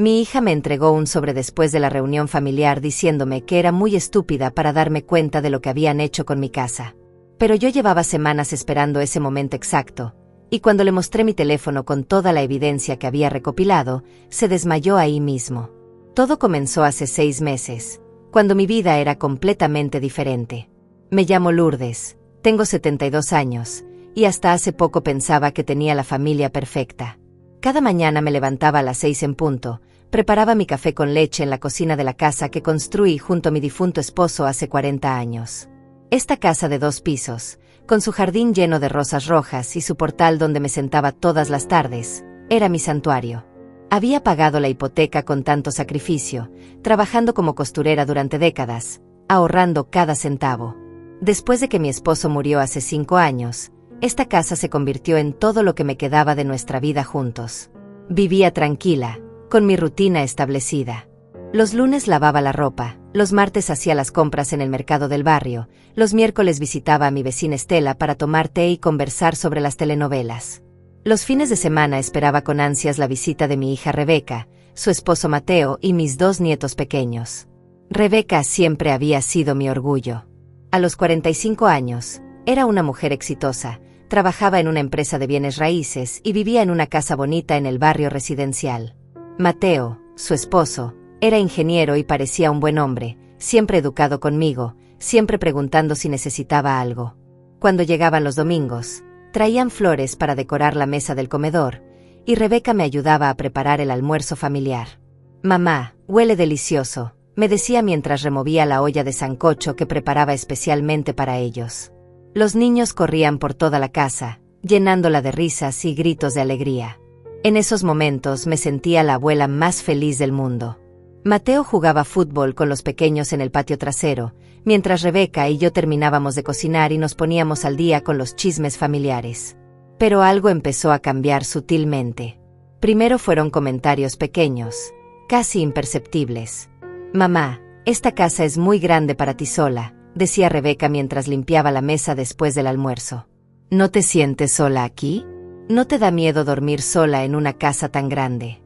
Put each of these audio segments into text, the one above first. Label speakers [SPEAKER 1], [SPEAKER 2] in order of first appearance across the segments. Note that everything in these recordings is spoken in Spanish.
[SPEAKER 1] Mi hija me entregó un sobre después de la reunión familiar diciéndome que era muy estúpida para darme cuenta de lo que habían hecho con mi casa. Pero yo llevaba semanas esperando ese momento exacto, y cuando le mostré mi teléfono con toda la evidencia que había recopilado, se desmayó ahí mismo. Todo comenzó hace 6 meses, cuando mi vida era completamente diferente. Me llamo Lourdes, tengo 72 años, y hasta hace poco pensaba que tenía la familia perfecta. Cada mañana me levantaba a las 6 en punto, preparaba mi café con leche en la cocina de la casa que construí junto a mi difunto esposo hace 40 años. Esta casa de 2 pisos, con su jardín lleno de rosas rojas y su portal donde me sentaba todas las tardes, era mi santuario. Había pagado la hipoteca con tanto sacrificio, trabajando como costurera durante décadas, ahorrando cada centavo. Después de que mi esposo murió hace 5 años, esta casa se convirtió en todo lo que me quedaba de nuestra vida juntos. Vivía tranquila, con mi rutina establecida. Los lunes lavaba la ropa, los martes hacía las compras en el mercado del barrio, los miércoles visitaba a mi vecina Estela para tomar té y conversar sobre las telenovelas. Los fines de semana esperaba con ansias la visita de mi hija Rebeca, su esposo Mateo y mis 2 nietos pequeños. Rebeca siempre había sido mi orgullo. A los 45 años, era una mujer exitosa, trabajaba en una empresa de bienes raíces y vivía en una casa bonita en el barrio residencial. Mateo, su esposo, era ingeniero y parecía un buen hombre, siempre educado conmigo, siempre preguntando si necesitaba algo. Cuando llegaban los domingos, traían flores para decorar la mesa del comedor, y Rebeca me ayudaba a preparar el almuerzo familiar. «Mamá, huele delicioso», me decía mientras removía la olla de sancocho que preparaba especialmente para ellos. Los niños corrían por toda la casa, llenándola de risas y gritos de alegría. En esos momentos me sentía la abuela más feliz del mundo. Mateo jugaba fútbol con los pequeños en el patio trasero, mientras Rebeca y yo terminábamos de cocinar y nos poníamos al día con los chismes familiares. Pero algo empezó a cambiar sutilmente. Primero fueron comentarios pequeños, casi imperceptibles. «Mamá, esta casa es muy grande para ti sola», decía Rebeca mientras limpiaba la mesa después del almuerzo. «¿No te sientes sola aquí? ¿No te da miedo dormir sola en una casa tan grande?»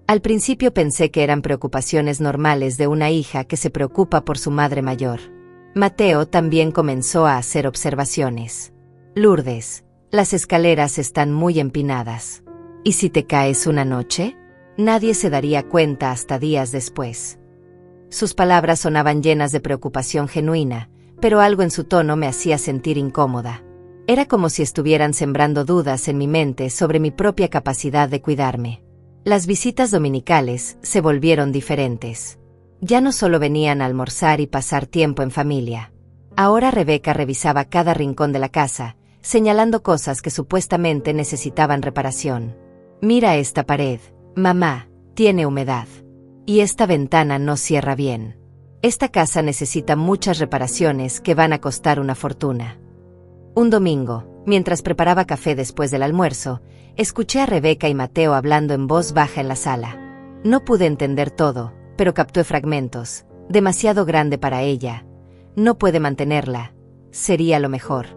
[SPEAKER 1] Al principio pensé que eran preocupaciones normales de una hija que se preocupa por su madre mayor. Mateo también comenzó a hacer observaciones. «Lourdes, las escaleras están muy empinadas. ¿Y si te caes una noche? Nadie se daría cuenta hasta días después». Sus palabras sonaban llenas de preocupación genuina, pero algo en su tono me hacía sentir incómoda. Era como si estuvieran sembrando dudas en mi mente sobre mi propia capacidad de cuidarme. Las visitas dominicales se volvieron diferentes. Ya no solo venían a almorzar y pasar tiempo en familia. Ahora Rebeca revisaba cada rincón de la casa, señalando cosas que supuestamente necesitaban reparación. «Mira esta pared, mamá, tiene humedad. Y esta ventana no cierra bien. Esta casa necesita muchas reparaciones que van a costar una fortuna». Un domingo, mientras preparaba café después del almuerzo, escuché a Rebeca y Mateo hablando en voz baja en la sala. No pude entender todo, pero capté fragmentos. «Demasiado grande para ella. No puede mantenerla. Sería lo mejor».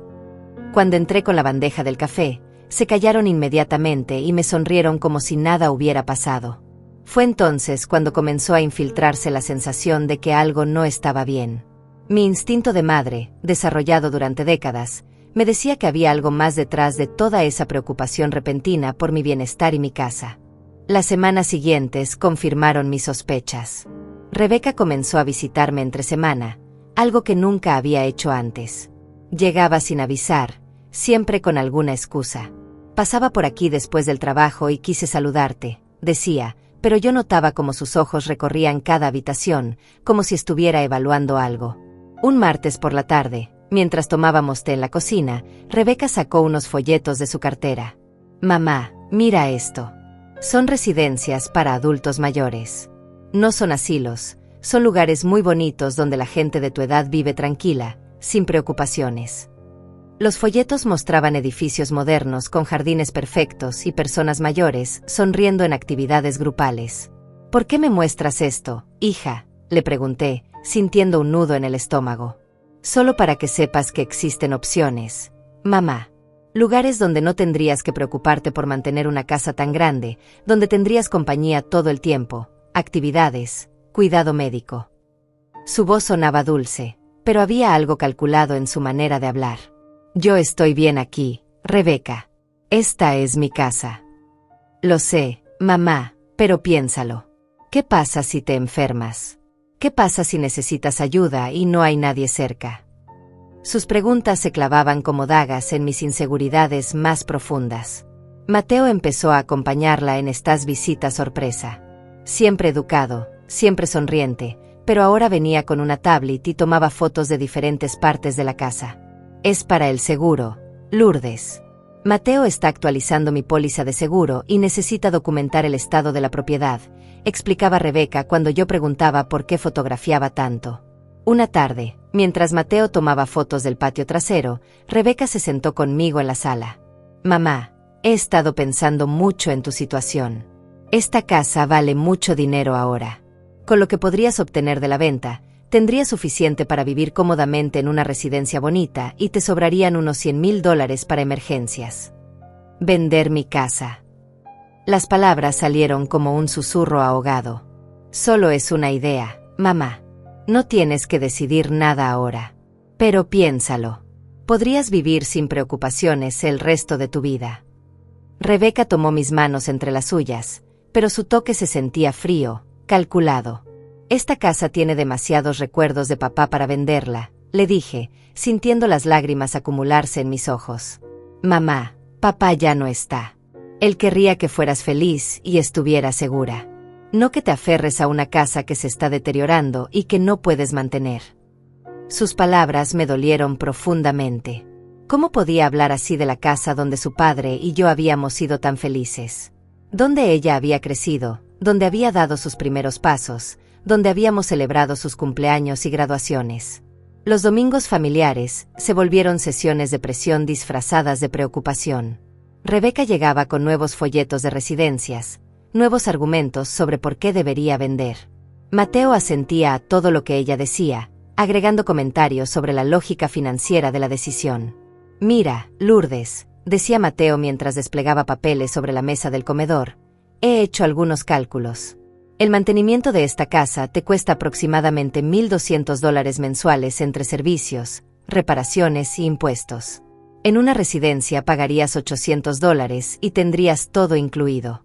[SPEAKER 1] Cuando entré con la bandeja del café, se callaron inmediatamente y me sonrieron como si nada hubiera pasado. Fue entonces cuando comenzó a infiltrarse la sensación de que algo no estaba bien. Mi instinto de madre, desarrollado durante décadas, me decía que había algo más detrás de toda esa preocupación repentina por mi bienestar y mi casa. Las semanas siguientes confirmaron mis sospechas. Rebeca comenzó a visitarme entre semana, algo que nunca había hecho antes. Llegaba sin avisar, siempre con alguna excusa. «Pasaba por aquí después del trabajo y quise saludarte», decía, pero yo notaba cómo sus ojos recorrían cada habitación, como si estuviera evaluando algo. Un martes por la tarde, mientras tomábamos té en la cocina, Rebeca sacó unos folletos de su cartera. «Mamá, mira esto. Son residencias para adultos mayores. No son asilos, son lugares muy bonitos donde la gente de tu edad vive tranquila, sin preocupaciones». Los folletos mostraban edificios modernos con jardines perfectos y personas mayores sonriendo en actividades grupales. «¿Por qué me muestras esto, hija?», le pregunté, sintiendo un nudo en el estómago. «Solo para que sepas que existen opciones, mamá». Lugares donde no tendrías que preocuparte por mantener una casa tan grande, donde tendrías compañía todo el tiempo, actividades, cuidado médico. Su voz sonaba dulce, pero había algo calculado en su manera de hablar. Yo estoy bien aquí, Rebeca. Esta es mi casa. Lo sé, mamá, pero piénsalo. ¿Qué pasa si te enfermas? ¿Qué pasa si necesitas ayuda y no hay nadie cerca? Sus preguntas se clavaban como dagas en mis inseguridades más profundas. Mateo empezó a acompañarla en estas visitas sorpresa. Siempre educado, siempre sonriente, pero ahora venía con una tablet y tomaba fotos de diferentes partes de la casa. Es para el seguro, Lourdes. Mateo está actualizando mi póliza de seguro y necesita documentar el estado de la propiedad, explicaba Rebeca cuando yo preguntaba por qué fotografiaba tanto. Una tarde, mientras Mateo tomaba fotos del patio trasero, Rebeca se sentó conmigo en la sala. Mamá, he estado pensando mucho en tu situación. Esta casa vale mucho dinero ahora. Con lo que podrías obtener de la venta, tendrías suficiente para vivir cómodamente en una residencia bonita y te sobrarían unos $100,000 para emergencias. Vender mi casa. Las palabras salieron como un susurro ahogado. Solo es una idea, mamá. No tienes que decidir nada ahora. Pero piénsalo. Podrías vivir sin preocupaciones el resto de tu vida. Rebeca tomó mis manos entre las suyas, pero su toque se sentía frío, calculado. Esta casa tiene demasiados recuerdos de papá para venderla, le dije, sintiendo las lágrimas acumularse en mis ojos. Mamá, papá ya no está. Él querría que fueras feliz y estuvieras segura. No que te aferres a una casa que se está deteriorando y que no puedes mantener. Sus palabras me dolieron profundamente. ¿Cómo podía hablar así de la casa donde su padre y yo habíamos sido tan felices? Donde ella había crecido, donde había dado sus primeros pasos, donde habíamos celebrado sus cumpleaños y graduaciones. Los domingos familiares se volvieron sesiones de presión disfrazadas de preocupación. Rebeca llegaba con nuevos folletos de residencias, nuevos argumentos sobre por qué debería vender. Mateo asentía a todo lo que ella decía, agregando comentarios sobre la lógica financiera de la decisión. Mira, Lourdes, decía Mateo mientras desplegaba papeles sobre la mesa del comedor, he hecho algunos cálculos. El mantenimiento de esta casa te cuesta aproximadamente $1,200 mensuales entre servicios, reparaciones y impuestos. En una residencia pagarías $800 y tendrías todo incluido.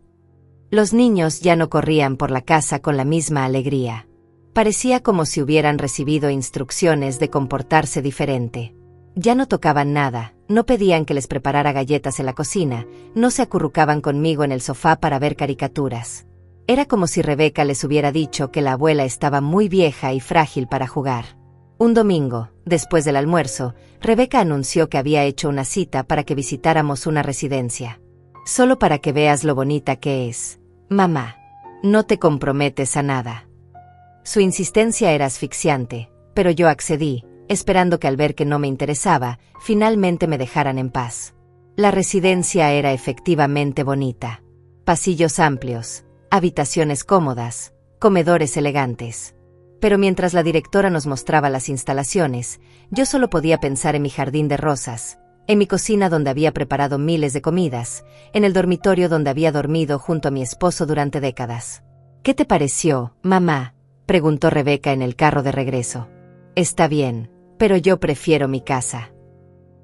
[SPEAKER 1] Los niños ya no corrían por la casa con la misma alegría. Parecía como si hubieran recibido instrucciones de comportarse diferente. Ya no tocaban nada, no pedían que les preparara galletas en la cocina, no se acurrucaban conmigo en el sofá para ver caricaturas. Era como si Rebeca les hubiera dicho que la abuela estaba muy vieja y frágil para jugar. Un domingo, después del almuerzo, Rebeca anunció que había hecho una cita para que visitáramos una residencia. Solo para que veas lo bonita que es. Mamá, no te comprometes a nada. Su insistencia era asfixiante, pero yo accedí, esperando que al ver que no me interesaba, finalmente me dejaran en paz. La residencia era efectivamente bonita. Pasillos amplios, habitaciones cómodas, comedores elegantes. Pero mientras la directora nos mostraba las instalaciones, yo solo podía pensar en mi jardín de rosas, en mi cocina donde había preparado miles de comidas, en el dormitorio donde había dormido junto a mi esposo durante décadas. ¿Qué te pareció, mamá?, preguntó Rebeca en el carro de regreso. Está bien, pero yo prefiero mi casa.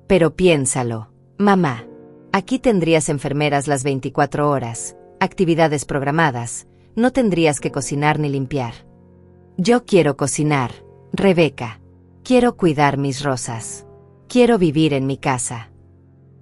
[SPEAKER 1] Pero piénsalo, mamá. Aquí tendrías enfermeras las 24 horas, actividades programadas, no tendrías que cocinar ni limpiar. Yo quiero cocinar, Rebeca. Quiero cuidar mis rosas. Quiero vivir en mi casa.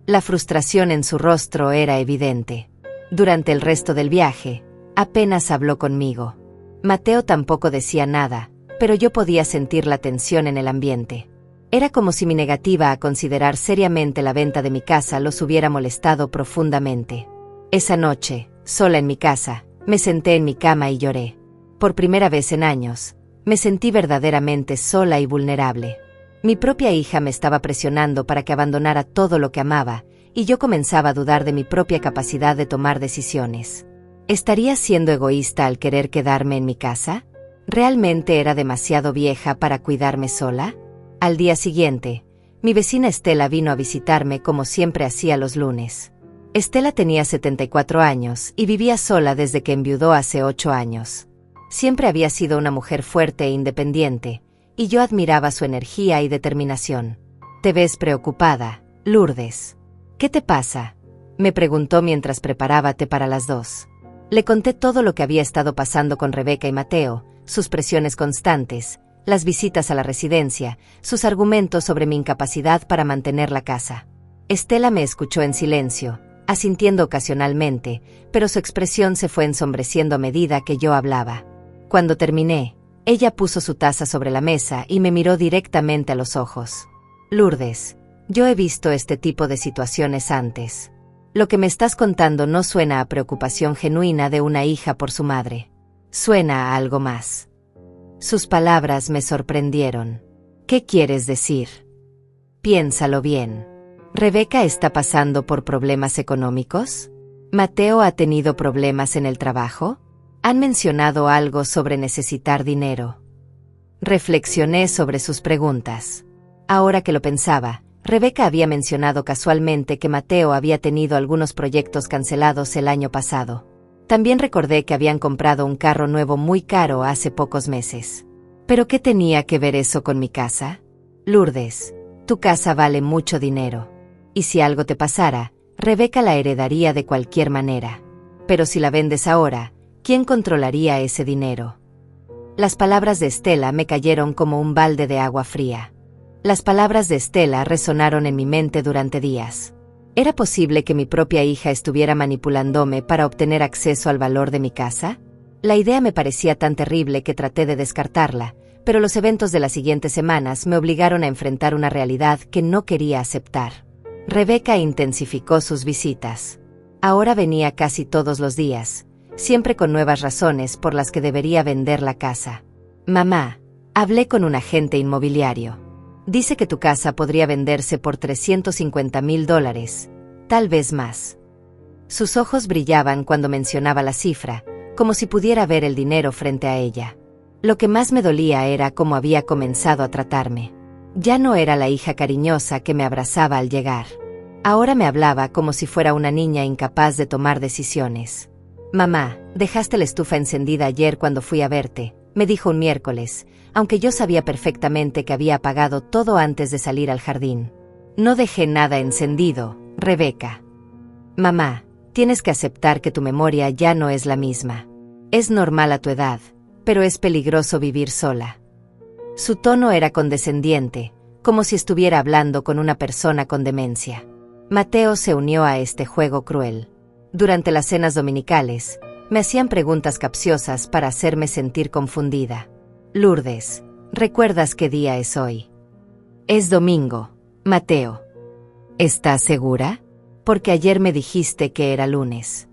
[SPEAKER 1] La frustración en su rostro era evidente. Durante el resto del viaje, apenas habló conmigo. Mateo tampoco decía nada, pero yo podía sentir la tensión en el ambiente. Era como si mi negativa a considerar seriamente la venta de mi casa los hubiera molestado profundamente. Esa noche, sola en mi casa, me senté en mi cama y lloré. Por primera vez en años, me sentí verdaderamente sola y vulnerable. Mi propia hija me estaba presionando para que abandonara todo lo que amaba, y yo comenzaba a dudar de mi propia capacidad de tomar decisiones. ¿Estaría siendo egoísta al querer quedarme en mi casa? ¿Realmente era demasiado vieja para cuidarme sola? Al día siguiente, Mi vecina Estela vino a visitarme como siempre hacía los lunes. Estela tenía 74 años y vivía sola desde que enviudó hace 8 años. Siempre había sido una mujer fuerte e independiente, y yo admiraba su energía y determinación. «Te ves preocupada, Lourdes. ¿Qué te pasa?», me preguntó mientras preparaba té para las 2. Le conté todo lo que había estado pasando con Rebeca y Mateo, sus presiones constantes, las visitas a la residencia, sus argumentos sobre mi incapacidad para mantener la casa. Estela me escuchó en silencio, asintiendo ocasionalmente, pero su expresión se fue ensombreciendo a medida que yo hablaba. Cuando terminé, ella puso su taza sobre la mesa y me miró directamente a los ojos. «Lourdes, yo he visto este tipo de situaciones antes. Lo que me estás contando no suena a preocupación genuina de una hija por su madre. Suena a algo más». Sus palabras me sorprendieron. «¿Qué quieres decir?». «Piénsalo bien. ¿Rebeca está pasando por problemas económicos? ¿Mateo ha tenido problemas en el trabajo? ¿Han mencionado algo sobre necesitar dinero?». Reflexioné sobre sus preguntas. Ahora que lo pensaba, Rebeca había mencionado casualmente que Mateo había tenido algunos proyectos cancelados el año pasado. También recordé que habían comprado un carro nuevo muy caro hace pocos meses. ¿Pero qué tenía que ver eso con mi casa? «Lourdes, tu casa vale mucho dinero. Y si algo te pasara, Rebeca la heredaría de cualquier manera. Pero si la vendes ahora, ¿quién controlaría ese dinero?». Las palabras de Estela me cayeron como un balde de agua fría. Las palabras de Estela resonaron en mi mente durante días. ¿Era posible que mi propia hija estuviera manipulándome para obtener acceso al valor de mi casa? La idea me parecía tan terrible que traté de descartarla, pero los eventos de las siguientes semanas me obligaron a enfrentar una realidad que no quería aceptar. Rebeca intensificó sus visitas. Ahora venía casi todos los días, siempre con nuevas razones por las que debería vender la casa. «Mamá, hablé con un agente inmobiliario. Dice que tu casa podría venderse por $350,000, tal vez más». Sus ojos brillaban cuando mencionaba la cifra, como si pudiera ver el dinero frente a ella. Lo que más me dolía era cómo había comenzado a tratarme. Ya no era la hija cariñosa que me abrazaba al llegar. Ahora me hablaba como si fuera una niña incapaz de tomar decisiones. «Mamá, dejaste la estufa encendida ayer cuando fui a verte», me dijo un miércoles, aunque yo sabía perfectamente que había apagado todo antes de salir al jardín. «No dejé nada encendido, Rebeca». «Mamá, tienes que aceptar que tu memoria ya no es la misma. Es normal a tu edad, pero es peligroso vivir sola». Su tono era condescendiente, como si estuviera hablando con una persona con demencia. Mateo se unió a este juego cruel. Durante las cenas dominicales, me hacían preguntas capciosas para hacerme sentir confundida. «Lourdes, ¿recuerdas qué día es hoy?». «Es domingo, Mateo». «¿Estás segura? Porque ayer me dijiste que era lunes».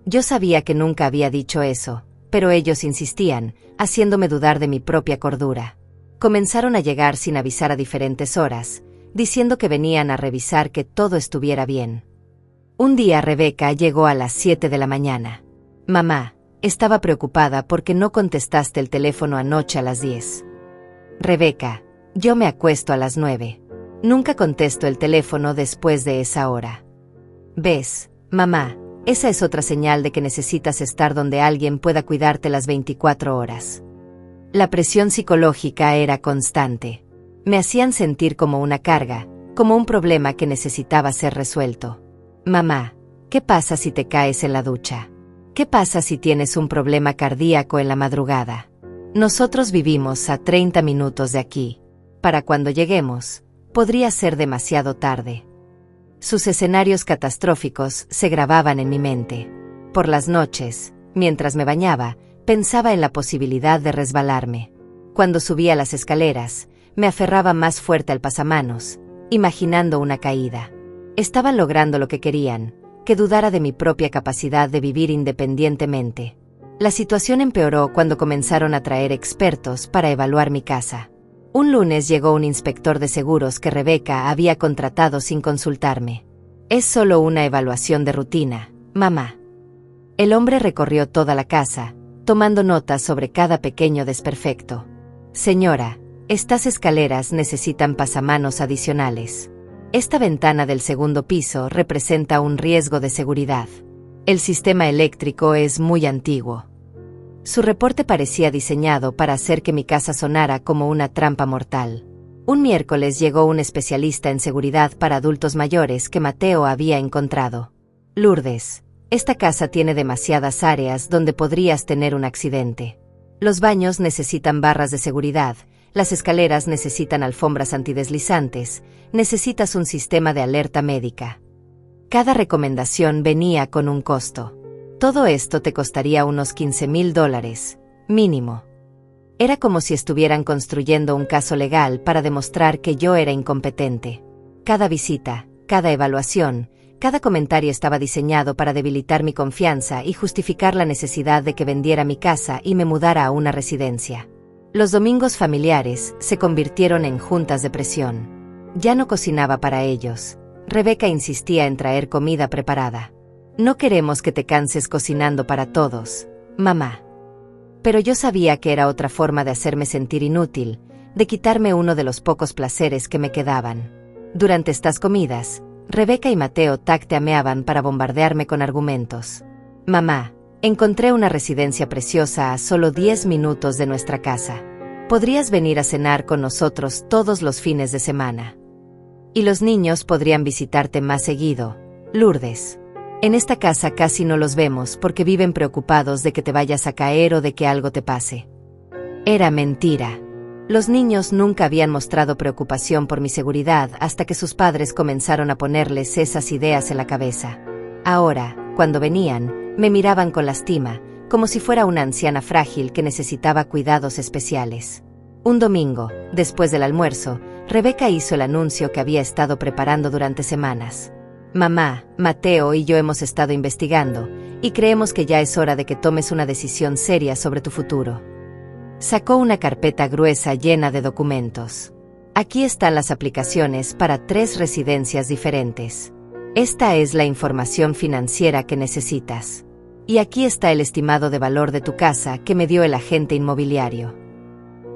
[SPEAKER 1] Yo sabía que nunca había dicho eso, pero ellos insistían, haciéndome dudar de mi propia cordura. Comenzaron a llegar sin avisar a diferentes horas, diciendo que venían a revisar que todo estuviera bien. Un día Rebeca llegó a las 7 de la mañana. «Mamá, estaba preocupada porque no contestaste el teléfono anoche a las 10. «Rebeca, yo me acuesto a las 9. Nunca contesto el teléfono después de esa hora». «¿Ves, mamá? Esa es otra señal de que necesitas estar donde alguien pueda cuidarte las 24 horas». La presión psicológica era constante. Me hacían sentir como una carga, como un problema que necesitaba ser resuelto. «Mamá, ¿qué pasa si te caes en la ducha? ¿Qué pasa si tienes un problema cardíaco en la madrugada? Nosotros vivimos a 30 minutos de aquí. Para cuando lleguemos, podría ser demasiado tarde». Sus escenarios catastróficos se grababan en mi mente. Por las noches, mientras me bañaba, pensaba en la posibilidad de resbalarme. Cuando subía las escaleras, me aferraba más fuerte al pasamanos, imaginando una caída. Estaban logrando lo que querían, que dudara de mi propia capacidad de vivir independientemente. La situación empeoró cuando comenzaron a traer expertos para evaluar mi casa. Un lunes llegó un inspector de seguros que Rebeca había contratado sin consultarme. «Es solo una evaluación de rutina, mamá». El hombre recorrió toda la casa, tomando notas sobre cada pequeño desperfecto. «Señora, Estas escaleras necesitan pasamanos adicionales. Esta ventana del segundo piso representa un riesgo de seguridad. El sistema eléctrico es muy antiguo. Su reporte parecía diseñado para hacer que mi casa sonara como una trampa mortal. Un miércoles llegó un especialista en seguridad para adultos mayores que Mateo había encontrado. Lourdes, esta casa tiene demasiadas áreas donde podrías tener un accidente. Los baños necesitan barras de seguridad, las escaleras necesitan alfombras antideslizantes, necesitas un sistema de alerta médica. Cada recomendación venía con un costo. Todo esto te costaría unos $15,000, mínimo. Era como si estuvieran construyendo un caso legal para demostrar que yo era incompetente. Cada visita, cada evaluación, cada comentario estaba diseñado para debilitar mi confianza y justificar la necesidad de que vendiera mi casa y me mudara a una residencia. Los domingos familiares se convirtieron en juntas de presión. Ya no cocinaba para ellos. Rebeca insistía en traer comida preparada. No queremos que te canses cocinando para todos, mamá. Pero yo sabía que era otra forma de hacerme sentir inútil, de quitarme uno de los pocos placeres que me quedaban. Durante estas comidas, Rebeca y Mateo tacteameaban para bombardearme con argumentos. Mamá, encontré una residencia preciosa a solo 10 minutos de nuestra casa. Podrías venir a cenar con nosotros todos los fines de semana. Y los niños podrían visitarte más seguido, Lourdes. En esta casa casi no los vemos porque viven preocupados de que te vayas a caer o de que algo te pase. Era mentira. Los niños nunca habían mostrado preocupación por mi seguridad hasta que sus padres comenzaron a ponerles esas ideas en la cabeza. Ahora, cuando venían, me miraban con lástima, como si fuera una anciana frágil que necesitaba cuidados especiales. Un domingo, después del almuerzo, Rebeca hizo el anuncio que había estado preparando durante semanas. Mamá, Mateo y yo hemos estado investigando, y creemos que ya es hora de que tomes una decisión seria sobre tu futuro. Sacó una carpeta gruesa llena de documentos. Aquí están las aplicaciones para 3 residencias diferentes. Esta es la información financiera que necesitas. Y aquí está el estimado de valor de tu casa que me dio el agente inmobiliario.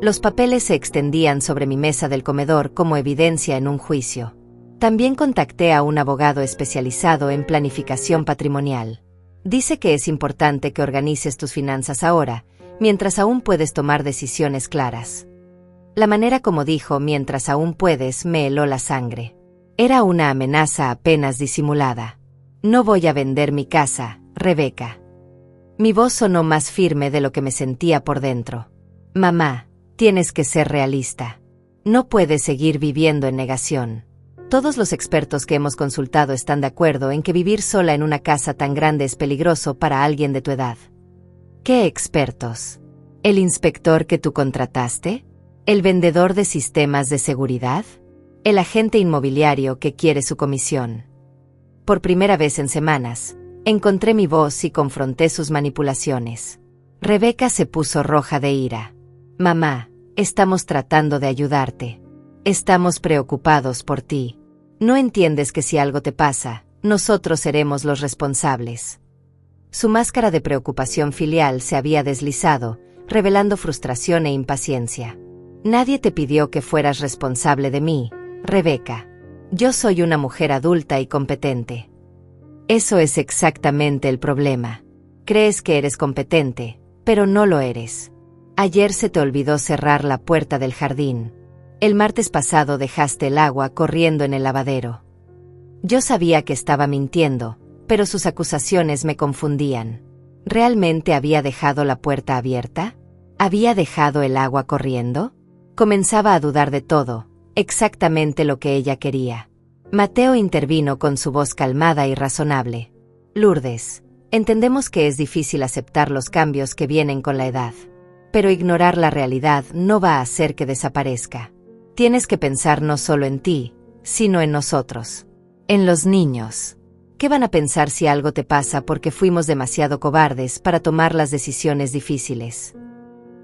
[SPEAKER 1] Los papeles se extendían sobre mi mesa del comedor como evidencia en un juicio. También contacté a un abogado especializado en planificación patrimonial. Dice que es importante que organices tus finanzas ahora, mientras aún puedes tomar decisiones claras. La manera como dijo "mientras aún puedes" me heló la sangre. Era una amenaza apenas disimulada. No voy a vender mi casa, Rebeca. Mi voz sonó más firme de lo que me sentía por dentro. Mamá, tienes que ser realista. No puedes seguir viviendo en negación. Todos los expertos que hemos consultado están de acuerdo en que vivir sola en una casa tan grande es peligroso para alguien de tu edad. ¿Qué expertos? ¿El inspector que tú contrataste? ¿El vendedor de sistemas de seguridad? ¿El agente inmobiliario que quiere su comisión? Por primera vez en semanas, encontré mi voz y confronté sus manipulaciones. Rebeca se puso roja de ira. Mamá, estamos tratando de ayudarte. Estamos preocupados por ti. No entiendes que si algo te pasa, nosotros seremos los responsables. Su máscara de preocupación filial se había deslizado, revelando frustración e impaciencia. Nadie te pidió que fueras responsable de mí, Rebeca. Yo soy una mujer adulta y competente. Eso es exactamente el problema. Crees que eres competente, pero no lo eres. Ayer se te olvidó cerrar la puerta del jardín. El martes pasado dejaste el agua corriendo en el lavadero. Yo sabía que estaba mintiendo, pero sus acusaciones me confundían. ¿Realmente había dejado la puerta abierta? ¿Había dejado el agua corriendo? Comenzaba a dudar de todo, exactamente lo que ella quería. Mateo intervino con su voz calmada y razonable. Lourdes, entendemos que es difícil aceptar los cambios que vienen con la edad. Pero ignorar la realidad no va a hacer que desaparezca. Tienes que pensar no solo en ti, sino en nosotros. En los niños. ¿Qué van a pensar si algo te pasa porque fuimos demasiado cobardes para tomar las decisiones difíciles?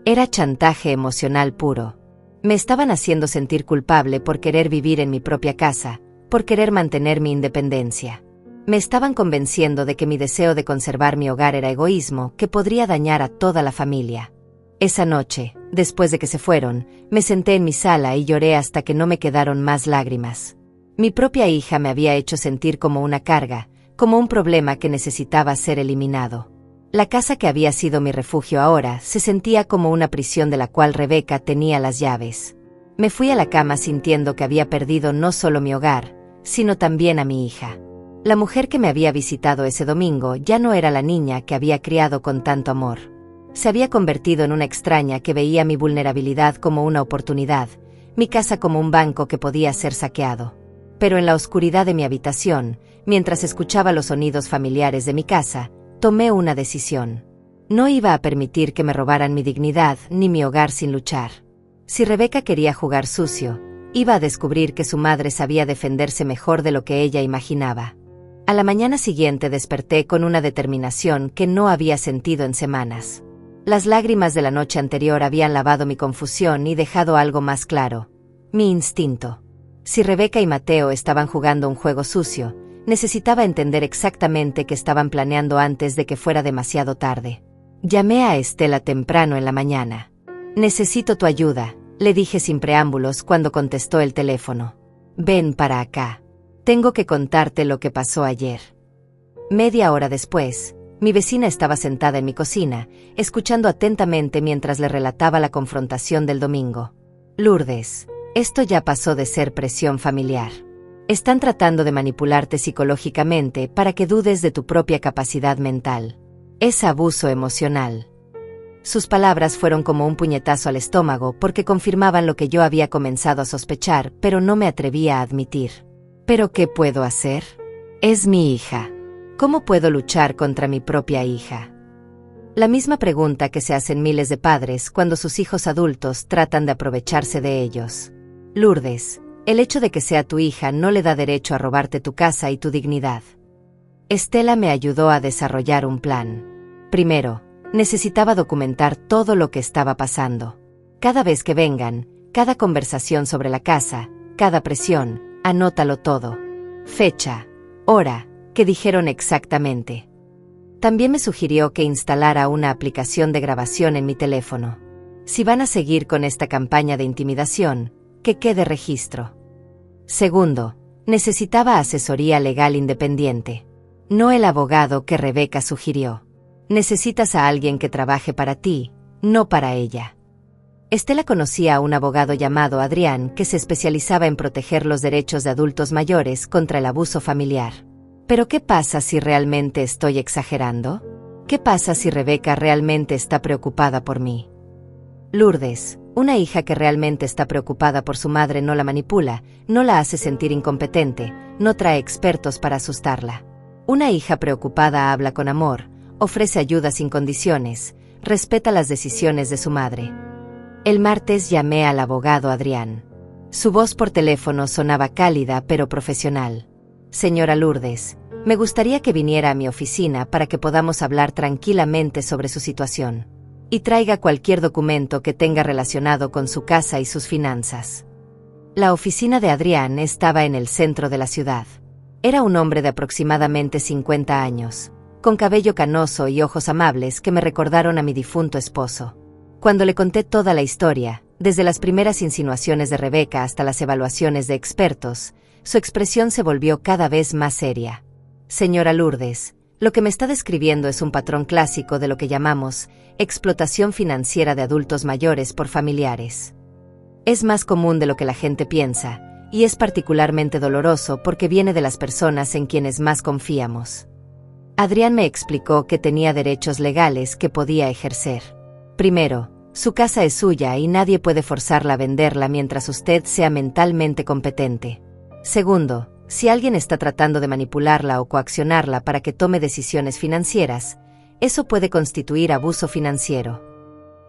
[SPEAKER 1] Era chantaje emocional puro. Me estaban haciendo sentir culpable por querer vivir en mi propia casa, por querer mantener mi independencia. Me estaban convenciendo de que mi deseo de conservar mi hogar era egoísmo que podría dañar a toda la familia. Esa noche, después de que se fueron, me senté en mi sala y lloré hasta que no me quedaron más lágrimas. Mi propia hija me había hecho sentir como una carga, como un problema que necesitaba ser eliminado. La casa que había sido mi refugio ahora se sentía como una prisión de la cual Rebeca tenía las llaves. Me fui a la cama sintiendo que había perdido no solo mi hogar, sino también a mi hija. La mujer que me había visitado ese domingo ya no era la niña que había criado con tanto amor. Se había convertido en una extraña que veía mi vulnerabilidad como una oportunidad, mi casa como un banco que podía ser saqueado. Pero en la oscuridad de mi habitación, mientras escuchaba los sonidos familiares de mi casa, tomé una decisión. No iba a permitir que me robaran mi dignidad ni mi hogar sin luchar. Si Rebeca quería jugar sucio, iba a descubrir que su madre sabía defenderse mejor de lo que ella imaginaba. A la mañana siguiente desperté con una determinación que no había sentido en semanas. Las lágrimas de la noche anterior habían lavado mi confusión y dejado algo más claro: mi instinto. Si Rebeca y Mateo estaban jugando un juego sucio, necesitaba entender exactamente qué estaban planeando antes de que fuera demasiado tarde. Llamé a Estela temprano en la mañana. «Necesito tu ayuda», le dije sin preámbulos cuando contestó el teléfono. «Ven para acá. Tengo que contarte lo que pasó ayer». Media hora después, mi vecina estaba sentada en mi cocina, escuchando atentamente mientras le relataba la confrontación del domingo. «Lourdes, esto ya pasó de ser presión familiar. Están tratando de manipularte psicológicamente para que dudes de tu propia capacidad mental. Es abuso emocional». Sus palabras fueron como un puñetazo al estómago porque confirmaban lo que yo había comenzado a sospechar, pero no me atrevía a admitir. ¿Pero qué puedo hacer? Es mi hija. ¿Cómo puedo luchar contra mi propia hija? La misma pregunta que se hacen miles de padres cuando sus hijos adultos tratan de aprovecharse de ellos. Lourdes, el hecho de que sea tu hija no le da derecho a robarte tu casa y tu dignidad. Estela me ayudó a desarrollar un plan. Primero, necesitaba documentar todo lo que estaba pasando. Cada vez que vengan, cada conversación sobre la casa, cada presión, anótalo todo. Fecha, hora, qué dijeron exactamente. También me sugirió que instalara una aplicación de grabación en mi teléfono. Si van a seguir con esta campaña de intimidación, que quede registro. Segundo, necesitaba asesoría legal independiente. No el abogado que Rebeca sugirió. Necesitas a alguien que trabaje para ti, no para ella. Estela conocía a un abogado llamado Adrián que se especializaba en proteger los derechos de adultos mayores contra el abuso familiar. ¿Pero qué pasa si realmente estoy exagerando? ¿Qué pasa si Rebeca realmente está preocupada por mí? Lourdes, una hija que realmente está preocupada por su madre no la manipula, no la hace sentir incompetente, no trae expertos para asustarla. Una hija preocupada habla con amor, ofrece ayuda sin condiciones, respeta las decisiones de su madre. El martes llamé al abogado Adrián. Su voz por teléfono sonaba cálida pero profesional. Señora Lourdes, me gustaría que viniera a mi oficina para que podamos hablar tranquilamente sobre su situación. Y traiga cualquier documento que tenga relacionado con su casa y sus finanzas. La oficina de Adrián estaba en el centro de la ciudad. Era un hombre de aproximadamente 50 años. Con cabello canoso y ojos amables que me recordaron a mi difunto esposo. Cuando le conté toda la historia, desde las primeras insinuaciones de Rebeca hasta las evaluaciones de expertos, su expresión se volvió cada vez más seria. Señora Lourdes, lo que me está describiendo es un patrón clásico de lo que llamamos explotación financiera de adultos mayores por familiares. Es más común de lo que la gente piensa, y es particularmente doloroso porque viene de las personas en quienes más confiamos. Adrián me explicó que tenía derechos legales que podía ejercer. Primero, su casa es suya y nadie puede forzarla a venderla mientras usted sea mentalmente competente. Segundo, si alguien está tratando de manipularla o coaccionarla para que tome decisiones financieras, eso puede constituir abuso financiero.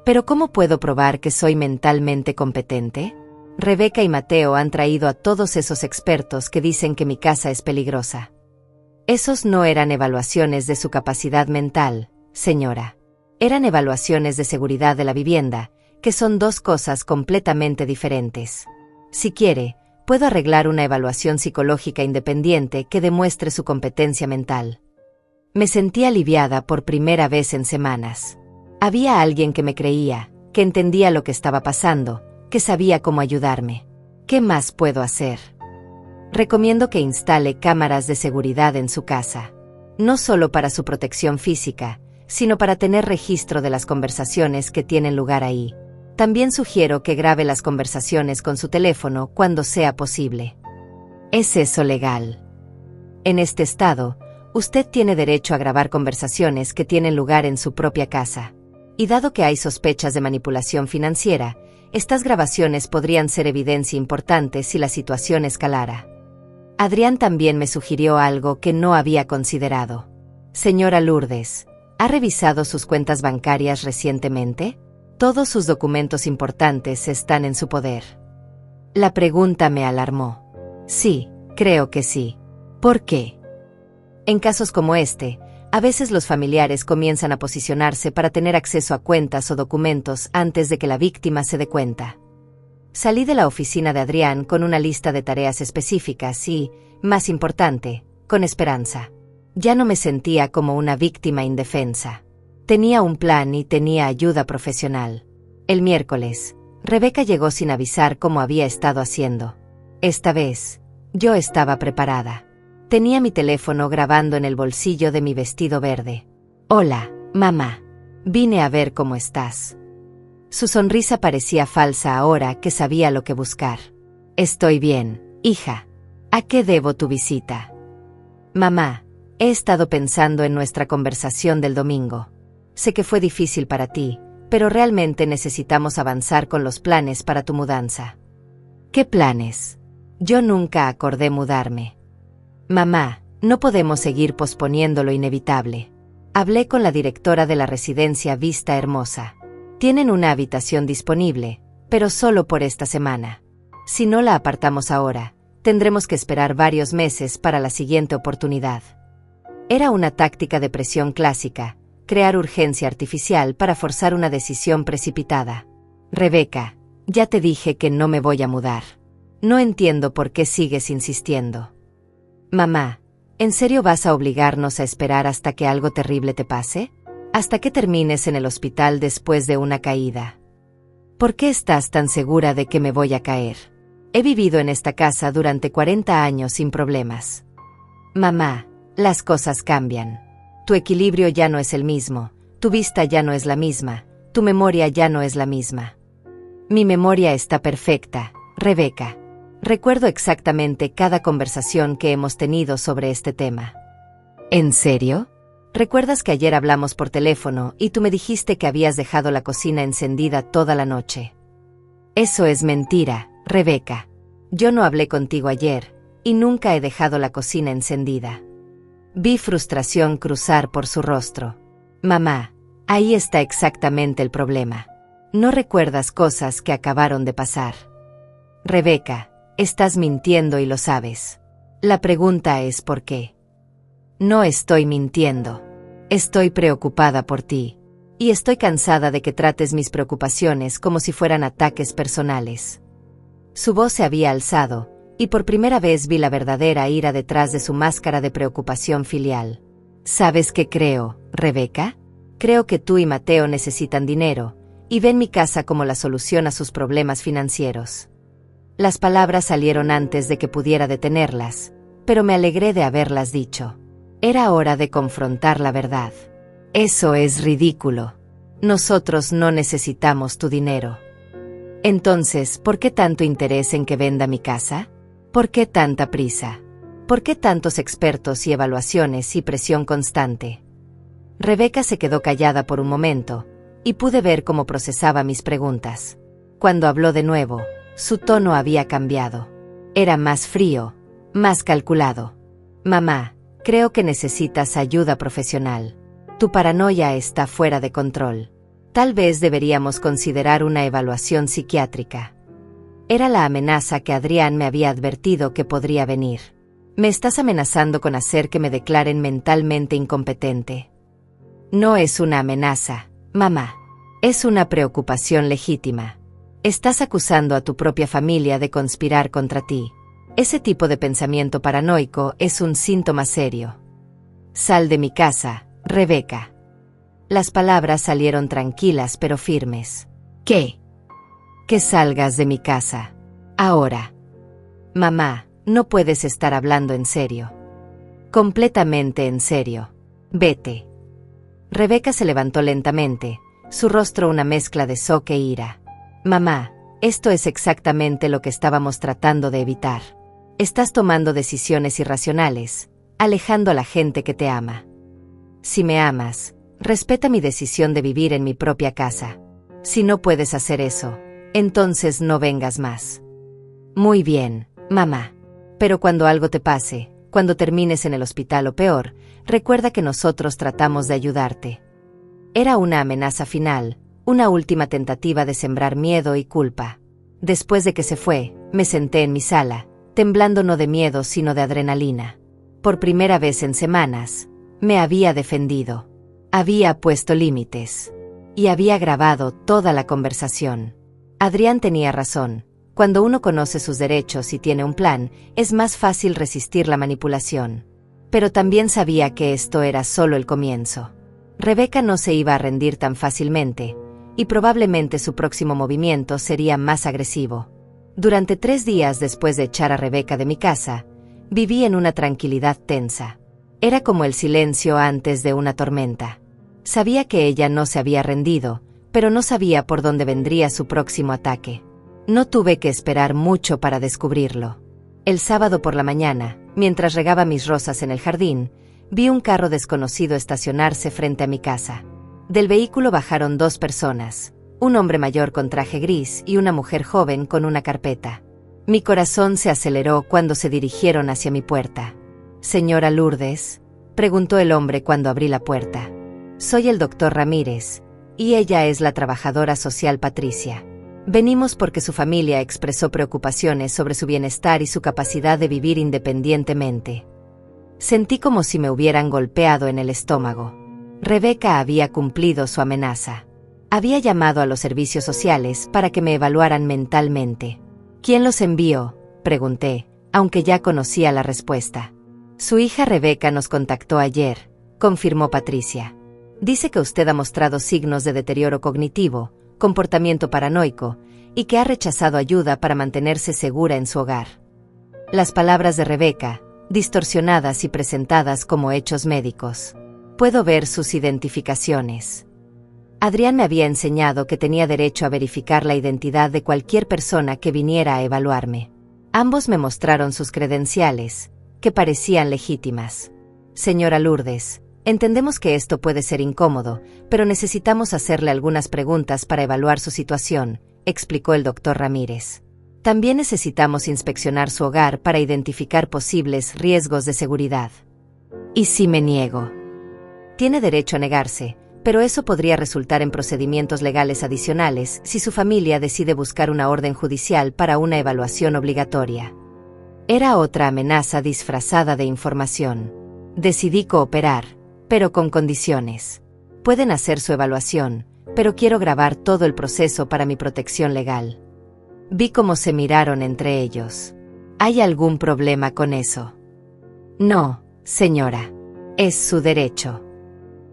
[SPEAKER 1] ¿Pero cómo puedo probar que soy mentalmente competente? Rebeca y Mateo han traído a todos esos expertos que dicen que mi casa es peligrosa. Esos no eran evaluaciones de su capacidad mental, señora. Eran evaluaciones de seguridad de la vivienda, que son dos cosas completamente diferentes. Si quiere, puedo arreglar una evaluación psicológica independiente que demuestre su competencia mental. Me sentí aliviada por primera vez en semanas. Había alguien que me creía, que entendía lo que estaba pasando, que sabía cómo ayudarme. ¿Qué más puedo hacer? Recomiendo que instale cámaras de seguridad en su casa. No solo para su protección física, sino para tener registro de las conversaciones que tienen lugar ahí. También sugiero que grabe las conversaciones con su teléfono cuando sea posible. ¿Es eso legal? En este estado, usted tiene derecho a grabar conversaciones que tienen lugar en su propia casa. Y dado que hay sospechas de manipulación financiera, estas grabaciones podrían ser evidencia importante si la situación escalara. Adrián también me sugirió algo que no había considerado. Señora Lourdes, ¿ha revisado sus cuentas bancarias recientemente? Todos sus documentos importantes están en su poder. La pregunta me alarmó. Sí, creo que sí. ¿Por qué? En casos como este, a veces los familiares comienzan a posicionarse para tener acceso a cuentas o documentos antes de que la víctima se dé cuenta. Salí de la oficina de Adrián con una lista de tareas específicas y, más importante, con esperanza. Ya no me sentía como una víctima indefensa. Tenía un plan y tenía ayuda profesional. El miércoles, Rebeca llegó sin avisar cómo había estado haciendo. Esta vez, yo estaba preparada. Tenía mi teléfono grabando en el bolsillo de mi vestido verde. Hola, mamá. Vine a ver cómo estás. Su sonrisa parecía falsa ahora que sabía lo que buscar. Estoy bien, hija. ¿A qué debo tu visita? Mamá, he estado pensando en nuestra conversación del domingo. Sé que fue difícil para ti, pero realmente necesitamos avanzar con los planes para tu mudanza. ¿Qué planes? Yo nunca acordé mudarme. Mamá, no podemos seguir posponiendo lo inevitable. Hablé con la directora de la residencia Vista Hermosa. Tienen una habitación disponible, pero solo por esta semana. Si no la apartamos ahora, tendremos que esperar varios meses para la siguiente oportunidad. Era una táctica de presión clásica, crear urgencia artificial para forzar una decisión precipitada. Rebeca, ya te dije que no me voy a mudar. No entiendo por qué sigues insistiendo. Mamá, ¿en serio vas a obligarnos a esperar hasta que algo terrible te pase? ¿Hasta que termines en el hospital después de una caída? ¿Por qué estás tan segura de que me voy a caer? He vivido en esta casa durante 40 años sin problemas. Mamá, las cosas cambian. Tu equilibrio ya no es el mismo, tu vista ya no es la misma, tu memoria ya no es la misma. Mi memoria está perfecta, Rebeca. Recuerdo exactamente cada conversación que hemos tenido sobre este tema. ¿En serio? ¿Recuerdas que ayer hablamos por teléfono y tú me dijiste que habías dejado la cocina encendida toda la noche? Eso es mentira, Rebeca. Yo no hablé contigo ayer, y nunca he dejado la cocina encendida. Vi frustración cruzar por su rostro. Mamá, ahí está exactamente el problema. No recuerdas cosas que acabaron de pasar. Rebeca, estás mintiendo y lo sabes. La pregunta es ¿por qué? No estoy mintiendo. Estoy preocupada por ti. Y estoy cansada de que trates mis preocupaciones como si fueran ataques personales. Su voz se había alzado, y por primera vez vi la verdadera ira detrás de su máscara de preocupación filial. ¿Sabes qué creo, Rebeca? Creo que tú y Mateo necesitan dinero, y ven mi casa como la solución a sus problemas financieros. Las palabras salieron antes de que pudiera detenerlas, pero me alegré de haberlas dicho. Era hora de confrontar la verdad. Eso es ridículo. Nosotros no necesitamos tu dinero. Entonces, ¿por qué tanto interés en que venda mi casa? ¿Por qué tanta prisa? ¿Por qué tantos expertos y evaluaciones y presión constante? Rebeca se quedó callada por un momento, y pude ver cómo procesaba mis preguntas. Cuando habló de nuevo, su tono había cambiado. Era más frío, más calculado. Mamá, creo que necesitas ayuda profesional. Tu paranoia está fuera de control. Tal vez deberíamos considerar una evaluación psiquiátrica. Era la amenaza que Adrián me había advertido que podría venir. Me estás amenazando con hacer que me declaren mentalmente incompetente. No es una amenaza, mamá. Es una preocupación legítima. Estás acusando a tu propia familia de conspirar contra ti. Ese tipo de pensamiento paranoico es un síntoma serio. Sal de mi casa, Rebeca. Las palabras salieron tranquilas pero firmes. ¿Qué? Que salgas de mi casa. Ahora. Mamá, no puedes estar hablando en serio. Completamente en serio. Vete. Rebeca se levantó lentamente, su rostro una mezcla de shock e ira. Mamá, esto es exactamente lo que estábamos tratando de evitar. Estás tomando decisiones irracionales, alejando a la gente que te ama. Si me amas, respeta mi decisión de vivir en mi propia casa. Si no puedes hacer eso, entonces no vengas más. Muy bien, mamá. Pero cuando algo te pase, cuando termines en el hospital o peor, recuerda que nosotros tratamos de ayudarte. Era una amenaza final, una última tentativa de sembrar miedo y culpa. Después de que se fue, me senté en mi sala, temblando no de miedo sino de adrenalina. Por primera vez en semanas, me había defendido. Había puesto límites. Y había grabado toda la conversación. Adrián tenía razón. Cuando uno conoce sus derechos y tiene un plan, es más fácil resistir la manipulación. Pero también sabía que esto era solo el comienzo. Rebeca no se iba a rendir tan fácilmente, y probablemente su próximo movimiento sería más agresivo. Durante 3 días después de echar a Rebeca de mi casa, viví en una tranquilidad tensa. Era como el silencio antes de una tormenta. Sabía que ella no se había rendido, pero no sabía por dónde vendría su próximo ataque. No tuve que esperar mucho para descubrirlo. El sábado por la mañana, mientras regaba mis rosas en el jardín, vi un carro desconocido estacionarse frente a mi casa. Del vehículo bajaron 2 personas, un hombre mayor con traje gris y una mujer joven con una carpeta. Mi corazón se aceleró cuando se dirigieron hacia mi puerta. «Señora Lourdes», preguntó el hombre cuando abrí la puerta. «Soy el doctor Ramírez, y ella es la trabajadora social Patricia. Venimos porque su familia expresó preocupaciones sobre su bienestar y su capacidad de vivir independientemente». Sentí como si me hubieran golpeado en el estómago. Rebeca había cumplido su amenaza. Había llamado a los servicios sociales para que me evaluaran mentalmente. «¿Quién los envió?», pregunté, aunque ya conocía la respuesta. «Su hija Rebeca nos contactó ayer», confirmó Patricia. «Dice que usted ha mostrado signos de deterioro cognitivo, comportamiento paranoico, y que ha rechazado ayuda para mantenerse segura en su hogar». Las palabras de Rebeca, distorsionadas y presentadas como hechos médicos. Puedo ver sus identificaciones. Adrián me había enseñado que tenía derecho a verificar la identidad de cualquier persona que viniera a evaluarme. Ambos me mostraron sus credenciales, que parecían legítimas. «Señora Lourdes, entendemos que esto puede ser incómodo, pero necesitamos hacerle algunas preguntas para evaluar su situación», explicó el doctor Ramírez. «También necesitamos inspeccionar su hogar para identificar posibles riesgos de seguridad». «¿Y si me niego?». «Tiene derecho a negarse, pero eso podría resultar en procedimientos legales adicionales si su familia decide buscar una orden judicial para una evaluación obligatoria». Era otra amenaza disfrazada de información. Decidí cooperar, pero con condiciones. «Pueden hacer su evaluación, pero quiero grabar todo el proceso para mi protección legal». Vi cómo se miraron entre ellos. «¿Hay algún problema con eso?». «No, señora. Es su derecho».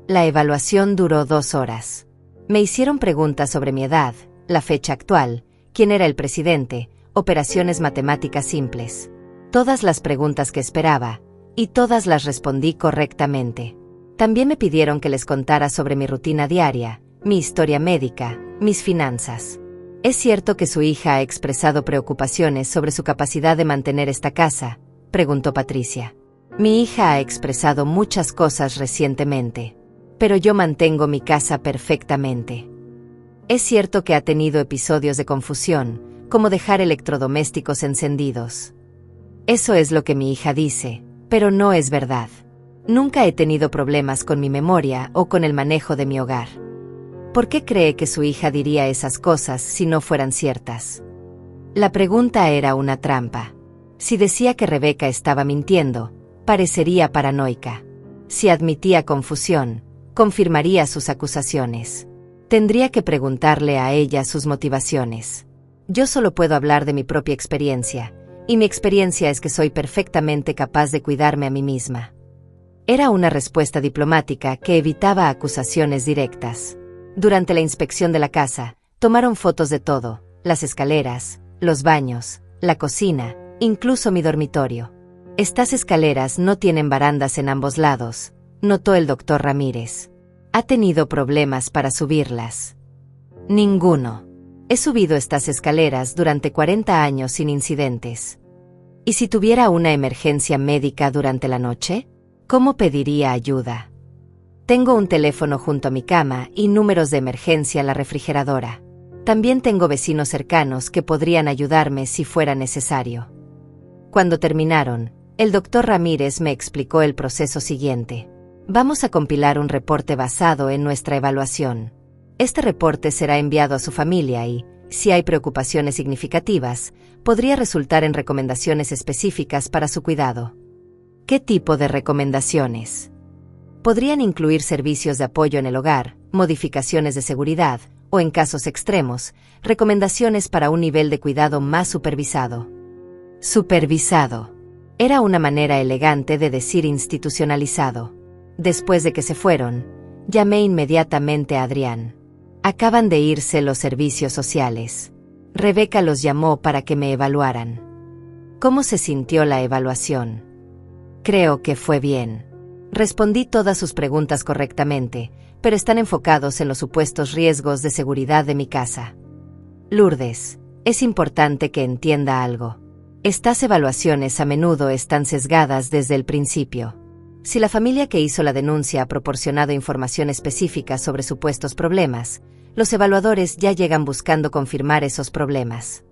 [SPEAKER 1] La evaluación duró 2 horas. Me hicieron preguntas sobre mi edad, la fecha actual, quién era el presidente, operaciones matemáticas simples. Todas las preguntas que esperaba, y todas las respondí correctamente. También me pidieron que les contara sobre mi rutina diaria, mi historia médica, mis finanzas. «¿Es cierto que su hija ha expresado preocupaciones sobre su capacidad de mantener esta casa?», preguntó Patricia. «Mi hija ha expresado muchas cosas recientemente, pero yo mantengo mi casa perfectamente». «¿Es cierto que ha tenido episodios de confusión, como dejar electrodomésticos encendidos?». «Eso es lo que mi hija dice, pero no es verdad. Nunca he tenido problemas con mi memoria o con el manejo de mi hogar». «¿Por qué cree que su hija diría esas cosas si no fueran ciertas?». La pregunta era una trampa. Si decía que Rebeca estaba mintiendo, parecería paranoica. Si admitía confusión, confirmaría sus acusaciones. Tendría que preguntarle a ella sus motivaciones. Yo solo puedo hablar de mi propia experiencia, y mi experiencia es que soy perfectamente capaz de cuidarme a mí misma. Era una respuesta diplomática que evitaba acusaciones directas. Durante la inspección de la casa, Tomaron fotos de todo, las escaleras, los baños, la cocina, incluso mi dormitorio. Estas escaleras no tienen barandas en ambos lados, notó el doctor Ramírez. ¿Ha tenido problemas para subirlas? Ninguno. He subido estas escaleras durante 40 años sin incidentes. ¿Y si tuviera una emergencia médica durante la noche? ¿Cómo pediría ayuda? Tengo un teléfono junto a mi cama y números de emergencia en la refrigeradora. También tengo vecinos cercanos que podrían ayudarme si fuera necesario. Cuando terminaron, el doctor Ramírez me explicó el proceso siguiente. Vamos a compilar un reporte basado en nuestra evaluación. Este reporte será enviado a su familia y, si hay preocupaciones significativas, podría resultar en recomendaciones específicas para su cuidado. ¿Qué tipo de recomendaciones? Podrían incluir servicios de apoyo en el hogar, modificaciones de seguridad, o en casos extremos, recomendaciones para un nivel de cuidado más supervisado. Supervisado. Era una manera elegante de decir institucionalizado. Después de que se fueron, llamé inmediatamente a Adrián. Acaban de irse los servicios sociales. Rebeca los llamó para que me evaluaran. ¿Cómo se sintió la evaluación? Creo que fue bien. Respondí todas sus preguntas correctamente, pero están enfocados en los supuestos riesgos de seguridad de mi casa. Lourdes, es importante que entienda algo. Estas evaluaciones a menudo están sesgadas desde el principio. Si la familia que hizo la denuncia ha proporcionado información específica sobre supuestos problemas, los evaluadores ya llegan buscando confirmar esos problemas.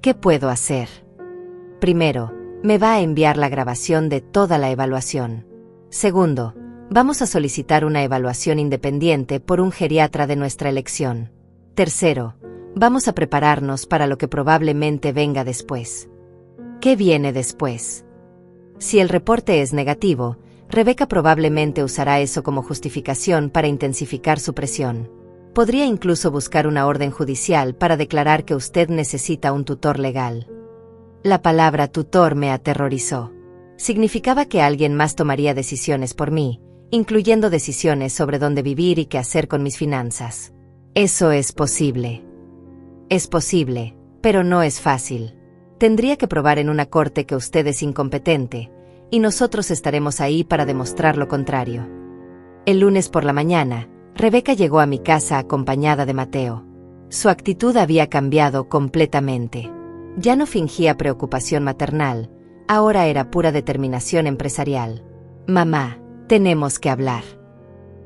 [SPEAKER 1] ¿Qué puedo hacer? Primero, me va a enviar la grabación de toda la evaluación. Segundo, vamos a solicitar una evaluación independiente por un geriatra de nuestra elección. Tercero, vamos a prepararnos para lo que probablemente venga después. ¿Qué viene después? Si el reporte es negativo, Rebeca probablemente usará eso como justificación para intensificar su presión. Podría incluso buscar una orden judicial para declarar que usted necesita un tutor legal. La palabra tutor me aterrorizó. Significaba que alguien más tomaría decisiones por mí, incluyendo decisiones sobre dónde vivir y qué hacer con mis finanzas. Eso es posible. Es posible, pero no es fácil. Tendría que probar en una corte que usted es incompetente, y nosotros estaremos ahí para demostrar lo contrario. El lunes por la mañana, Rebeca llegó a mi casa acompañada de Mateo. Su actitud había cambiado completamente. Ya no fingía preocupación maternal, ahora era pura determinación empresarial. Mamá, tenemos que hablar.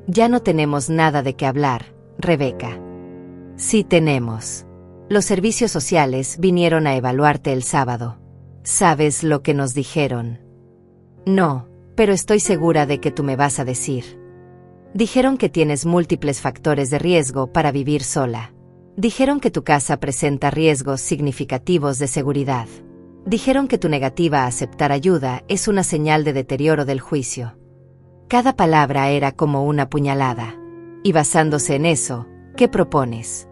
[SPEAKER 1] Ya no tenemos nada de qué hablar, Rebeca. Sí tenemos. Los servicios sociales vinieron a evaluarte el sábado. ¿Sabes lo que nos dijeron? No, pero estoy segura de que tú me vas a decir. Dijeron que tienes múltiples factores de riesgo para vivir sola. Dijeron que tu casa presenta riesgos significativos de seguridad. Dijeron que tu negativa a aceptar ayuda es una señal de deterioro del juicio. Cada palabra era como una puñalada. Y basándose en eso, ¿qué propones?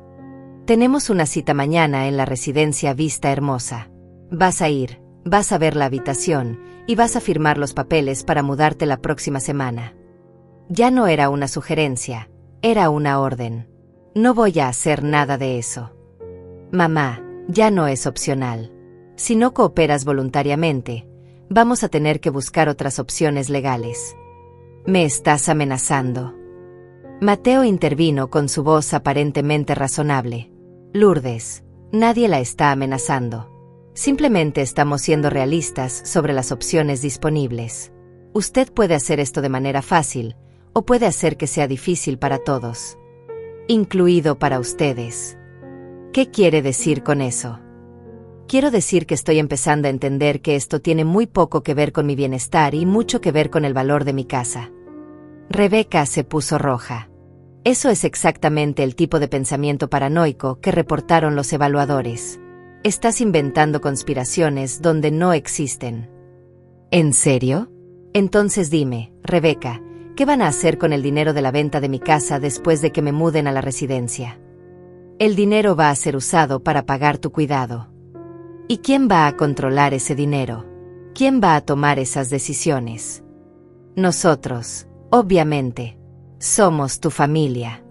[SPEAKER 1] Tenemos una cita mañana en la residencia Vista Hermosa. Vas a ir, vas a ver la habitación, y vas a firmar los papeles para mudarte la próxima semana. Ya no era una sugerencia, era una orden. No voy a hacer nada de eso. Mamá, ya no es opcional. Si no cooperas voluntariamente, vamos a tener que buscar otras opciones legales. ¿Me estás amenazando? Mateo intervino con su voz aparentemente razonable. Lourdes, nadie la está amenazando. Simplemente estamos siendo realistas sobre las opciones disponibles. Usted puede hacer esto de manera fácil, o puede hacer que sea difícil para todos. Incluido para ustedes. ¿Qué quiere decir con eso? Quiero decir que estoy empezando a entender que esto tiene muy poco que ver con mi bienestar y mucho que ver con el valor de mi casa. Rebeca se puso roja. Eso es exactamente el tipo de pensamiento paranoico que reportaron los evaluadores. Estás inventando conspiraciones donde no existen. ¿En serio? Entonces dime, Rebeca, ¿qué van a hacer con el dinero de la venta de mi casa después de que me muden a la residencia? El dinero va a ser usado para pagar tu cuidado. ¿Y quién va a controlar ese dinero? ¿Quién va a tomar esas decisiones? Nosotros, obviamente. Somos tu familia.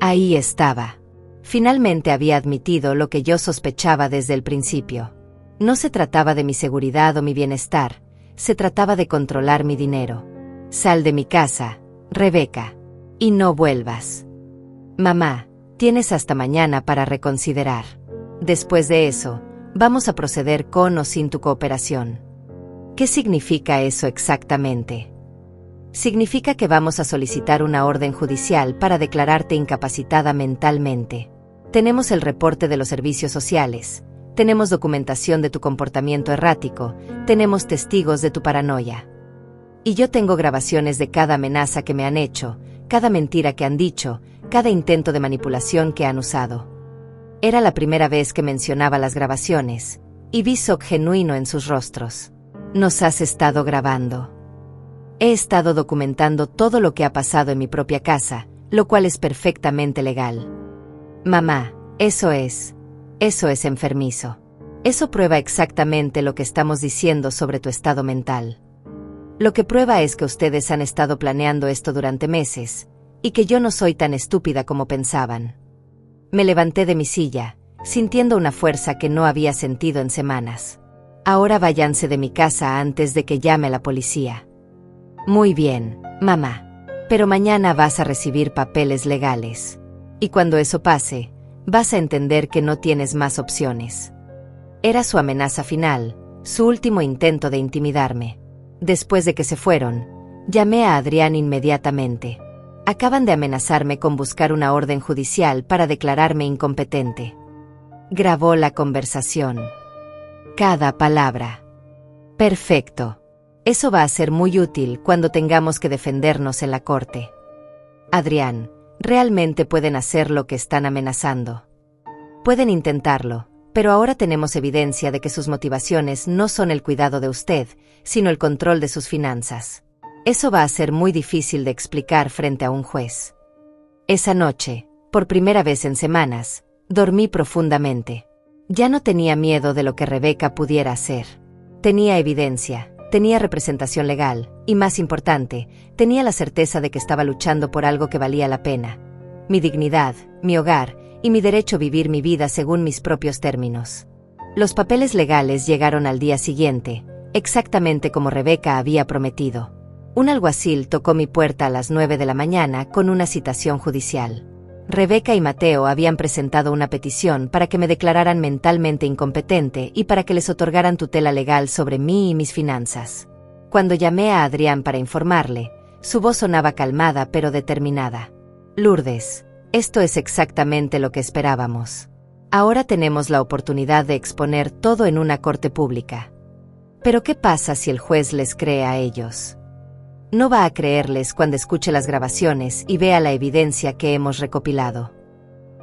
[SPEAKER 1] Ahí estaba. Finalmente había admitido lo que yo sospechaba desde el principio. No se trataba de mi seguridad o mi bienestar, se trataba de controlar mi dinero. Sal de mi casa, Rebeca, y no vuelvas. Mamá, tienes hasta mañana para reconsiderar. Después de eso, vamos a proceder con o sin tu cooperación. ¿Qué significa eso exactamente? Significa que vamos a solicitar una orden judicial para declararte incapacitada mentalmente. Tenemos el reporte de los servicios sociales, tenemos documentación de tu comportamiento errático, tenemos testigos de tu paranoia. Y yo tengo grabaciones de cada amenaza que me han hecho, cada mentira que han dicho, cada intento de manipulación que han usado. Era la primera vez que mencionaba las grabaciones, y vi shock genuino en sus rostros. Nos has estado grabando. He estado documentando todo lo que ha pasado en mi propia casa, lo cual es perfectamente legal. Mamá, eso es enfermizo. Eso prueba exactamente lo que estamos diciendo sobre tu estado mental. Lo que prueba es que ustedes han estado planeando esto durante meses, y que yo no soy tan estúpida como pensaban. Me levanté de mi silla, sintiendo una fuerza que no había sentido en semanas. Ahora váyanse de mi casa antes de que llame la policía. Muy bien, mamá. Pero mañana vas a recibir papeles legales. Y cuando eso pase, vas a entender que no tienes más opciones. Era su amenaza final, su último intento de intimidarme. Después de que se fueron, llamé a Adrián inmediatamente. Acaban de amenazarme con buscar una orden judicial para declararme incompetente. Grabó la conversación. Cada palabra. Perfecto. Eso va a ser muy útil cuando tengamos que defendernos en la corte. Adrián, realmente pueden hacer lo que están amenazando. Pueden intentarlo, pero ahora tenemos evidencia de que sus motivaciones no son el cuidado de usted, sino el control de sus finanzas. Eso va a ser muy difícil de explicar frente a un juez. Esa noche, por primera vez en semanas, dormí profundamente. Ya no tenía miedo de lo que Rebeca pudiera hacer. Tenía evidencia, tenía representación legal, y más importante, tenía la certeza de que estaba luchando por algo que valía la pena. Mi dignidad, mi hogar, y mi derecho a vivir mi vida según mis propios términos. Los papeles legales llegaron al día siguiente, exactamente como Rebeca había prometido. Un alguacil tocó mi puerta a las 9 de la mañana con una citación judicial. Rebeca y Mateo habían presentado una petición para que me declararan mentalmente incompetente y para que les otorgaran tutela legal sobre mí y mis finanzas. Cuando llamé a Adrián para informarle, su voz sonaba calmada pero determinada. Lourdes, esto es exactamente lo que esperábamos. Ahora tenemos la oportunidad de exponer todo en una corte pública. Pero ¿qué pasa si el juez les cree a ellos? No va a creerles cuando escuche las grabaciones y vea la evidencia que hemos recopilado.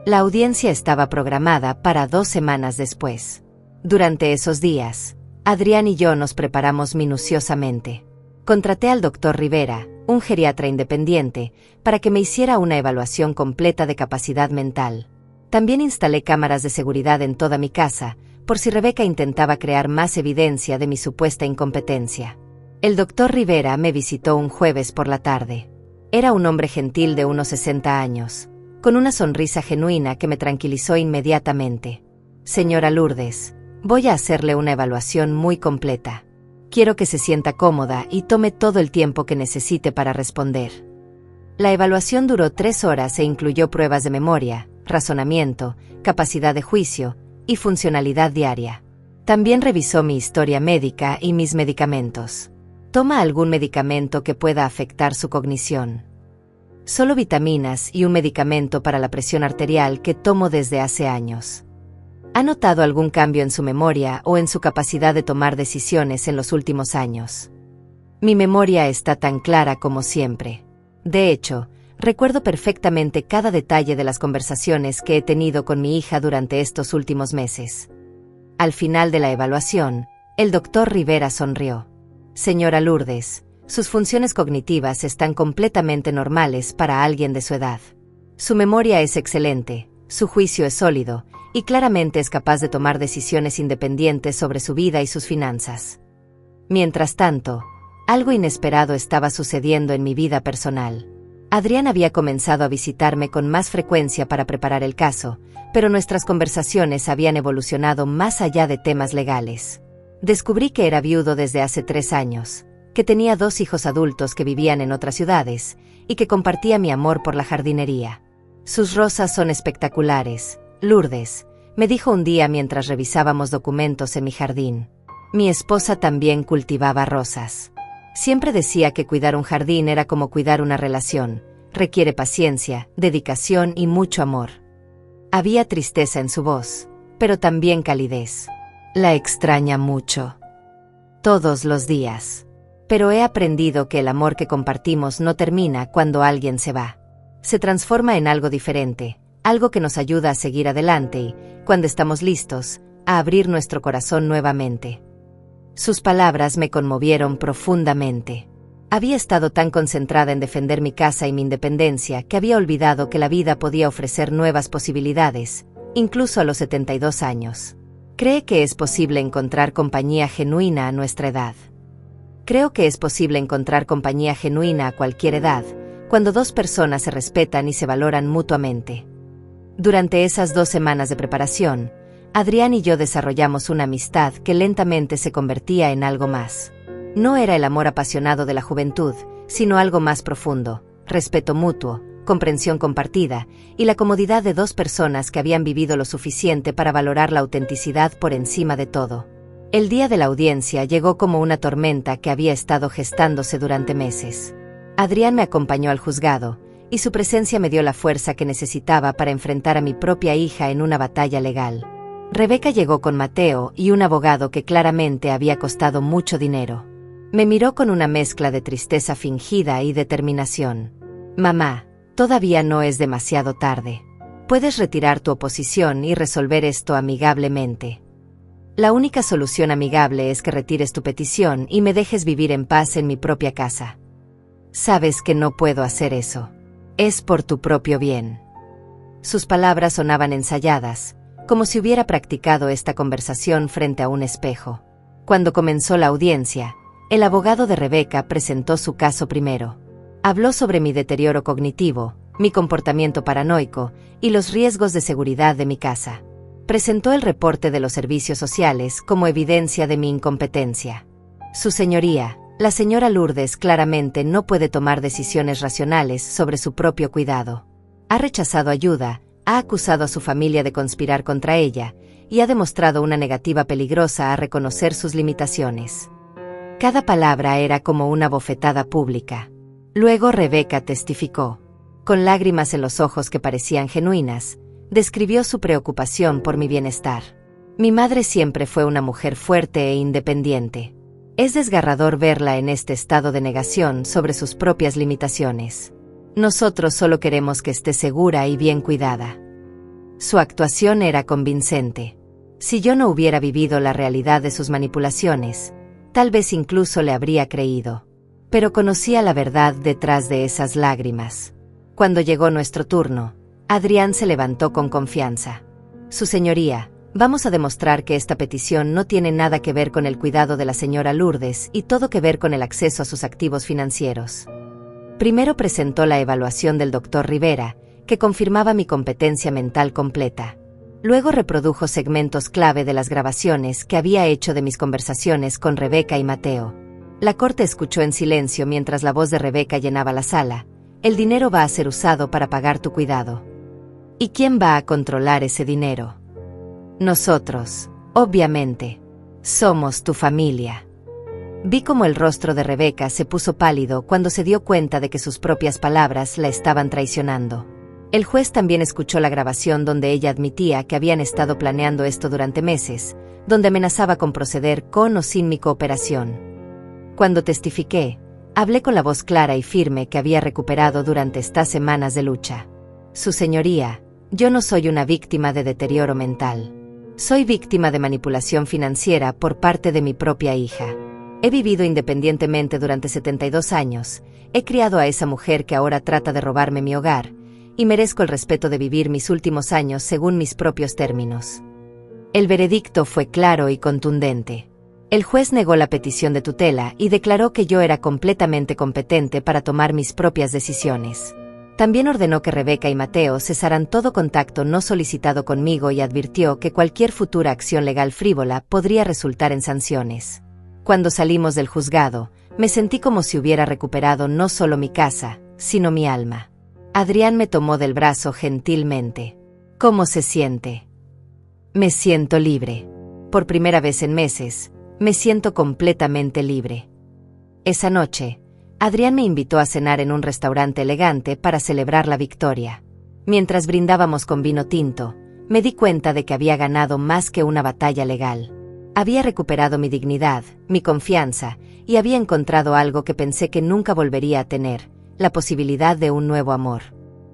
[SPEAKER 1] La audiencia estaba programada para 2 semanas después. Durante esos días, Adrián y yo nos preparamos minuciosamente. Contraté al Dr. Rivera, un geriatra independiente, para que me hiciera una evaluación completa de capacidad mental. También instalé cámaras de seguridad en toda mi casa, por si Rebeca intentaba crear más evidencia de mi supuesta incompetencia. El Dr. Rivera me visitó un jueves por la tarde. Era un hombre gentil de unos 60 años, con una sonrisa genuina que me tranquilizó inmediatamente. Señora Lourdes, voy a hacerle una evaluación muy completa. Quiero que se sienta cómoda y tome todo el tiempo que necesite para responder. La evaluación duró 3 horas e incluyó pruebas de memoria, razonamiento, capacidad de juicio y funcionalidad diaria. También revisó mi historia médica y mis medicamentos. ¿Toma algún medicamento que pueda afectar su cognición? Solo vitaminas y un medicamento para la presión arterial que tomo desde hace años. ¿Ha notado algún cambio en su memoria o en su capacidad de tomar decisiones en los últimos años? Mi memoria está tan clara como siempre. De hecho, recuerdo perfectamente cada detalle de las conversaciones que he tenido con mi hija durante estos últimos meses. Al final de la evaluación, el Dr. Rivera sonrió. Señora Lourdes, sus funciones cognitivas están completamente normales para alguien de su edad. Su memoria es excelente, su juicio es sólido, y claramente es capaz de tomar decisiones independientes sobre su vida y sus finanzas. Mientras tanto, algo inesperado estaba sucediendo en mi vida personal. Adrián había comenzado a visitarme con más frecuencia para preparar el caso, pero nuestras conversaciones habían evolucionado más allá de temas legales. Descubrí que era viudo desde hace 3 años, que tenía 2 hijos adultos que vivían en otras ciudades, y que compartía mi amor por la jardinería. Sus rosas son espectaculares, Lourdes, me dijo un día mientras revisábamos documentos en mi jardín. Mi esposa también cultivaba rosas. Siempre decía que cuidar un jardín era como cuidar una relación, requiere paciencia, dedicación y mucho amor. Había tristeza en su voz, pero también calidez. La extraña mucho. Todos los días. Pero he aprendido que el amor que compartimos no termina cuando alguien se va. Se transforma en algo diferente, algo que nos ayuda a seguir adelante y, cuando estamos listos, a abrir nuestro corazón nuevamente. Sus palabras me conmovieron profundamente. Había estado tan concentrada en defender mi casa y mi independencia que había olvidado que la vida podía ofrecer nuevas posibilidades, incluso a los 72 años. Cree que es posible encontrar compañía genuina a nuestra edad. Creo que es posible encontrar compañía genuina a cualquier edad, cuando 2 personas se respetan y se valoran mutuamente. Durante esas 2 semanas de preparación, Adrián y yo desarrollamos una amistad que lentamente se convertía en algo más. No era el amor apasionado de la juventud, sino algo más profundo, respeto mutuo, comprensión compartida, y la comodidad de 2 personas que habían vivido lo suficiente para valorar la autenticidad por encima de todo. El día de la audiencia llegó como una tormenta que había estado gestándose durante meses. Adrián me acompañó al juzgado, y su presencia me dio la fuerza que necesitaba para enfrentar a mi propia hija en una batalla legal. Rebeca llegó con Mateo y un abogado que claramente había costado mucho dinero. Me miró con una mezcla de tristeza fingida y determinación. Mamá, todavía no es demasiado tarde. Puedes retirar tu oposición y resolver esto amigablemente. La única solución amigable es que retires tu petición y me dejes vivir en paz en mi propia casa. Sabes que no puedo hacer eso. Es por tu propio bien. Sus palabras sonaban ensayadas, como si hubiera practicado esta conversación frente a un espejo. Cuando comenzó la audiencia, el abogado de Rebeca presentó su caso primero. Habló sobre mi deterioro cognitivo, mi comportamiento paranoico y los riesgos de seguridad de mi casa. Presentó el reporte de los servicios sociales como evidencia de mi incompetencia. Su señoría, la señora Lourdes, claramente no puede tomar decisiones racionales sobre su propio cuidado. Ha rechazado ayuda, ha acusado a su familia de conspirar contra ella, y ha demostrado una negativa peligrosa a reconocer sus limitaciones. Cada palabra era como una bofetada pública. Luego Rebeca testificó. Con lágrimas en los ojos que parecían genuinas, describió su preocupación por mi bienestar. Mi madre siempre fue una mujer fuerte e independiente. Es desgarrador verla en este estado de negación sobre sus propias limitaciones. Nosotros solo queremos que esté segura y bien cuidada. Su actuación era convincente. Si yo no hubiera vivido la realidad de sus manipulaciones, tal vez incluso le habría creído. Pero conocía la verdad detrás de esas lágrimas. Cuando llegó nuestro turno, Adrián se levantó con confianza. Su señoría, vamos a demostrar que esta petición no tiene nada que ver con el cuidado de la señora Lourdes y todo que ver con el acceso a sus activos financieros. Primero presentó la evaluación del Dr. Rivera, que confirmaba mi competencia mental completa. Luego reprodujo segmentos clave de las grabaciones que había hecho de mis conversaciones con Rebeca y Mateo. La corte escuchó en silencio mientras la voz de Rebeca llenaba la sala. El dinero va a ser usado para pagar tu cuidado. ¿Y quién va a controlar ese dinero? Nosotros, obviamente. Somos tu familia. Vi cómo el rostro de Rebeca se puso pálido cuando se dio cuenta de que sus propias palabras la estaban traicionando. El juez también escuchó la grabación donde ella admitía que habían estado planeando esto durante meses, donde amenazaba con proceder con o sin mi cooperación. Cuando testifiqué, hablé con la voz clara y firme que había recuperado durante estas semanas de lucha. Su señoría, yo no soy una víctima de deterioro mental. Soy víctima de manipulación financiera por parte de mi propia hija. He vivido independientemente durante 72 años, he criado a esa mujer que ahora trata de robarme mi hogar, y merezco el respeto de vivir mis últimos años según mis propios términos. El veredicto fue claro y contundente. El juez negó la petición de tutela y declaró que yo era completamente competente para tomar mis propias decisiones. También ordenó que Rebeca y Mateo cesaran todo contacto no solicitado conmigo y advirtió que cualquier futura acción legal frívola podría resultar en sanciones. Cuando salimos del juzgado, me sentí como si hubiera recuperado no solo mi casa, sino mi alma. Adrián me tomó del brazo gentilmente. ¿Cómo se siente? Me siento libre. Por primera vez en meses, me siento completamente libre. Esa noche, Adrián me invitó a cenar en un restaurante elegante para celebrar la victoria. Mientras brindábamos con vino tinto, me di cuenta de que había ganado más que una batalla legal. Había recuperado mi dignidad, mi confianza, y había encontrado algo que pensé que nunca volvería a tener, la posibilidad de un nuevo amor.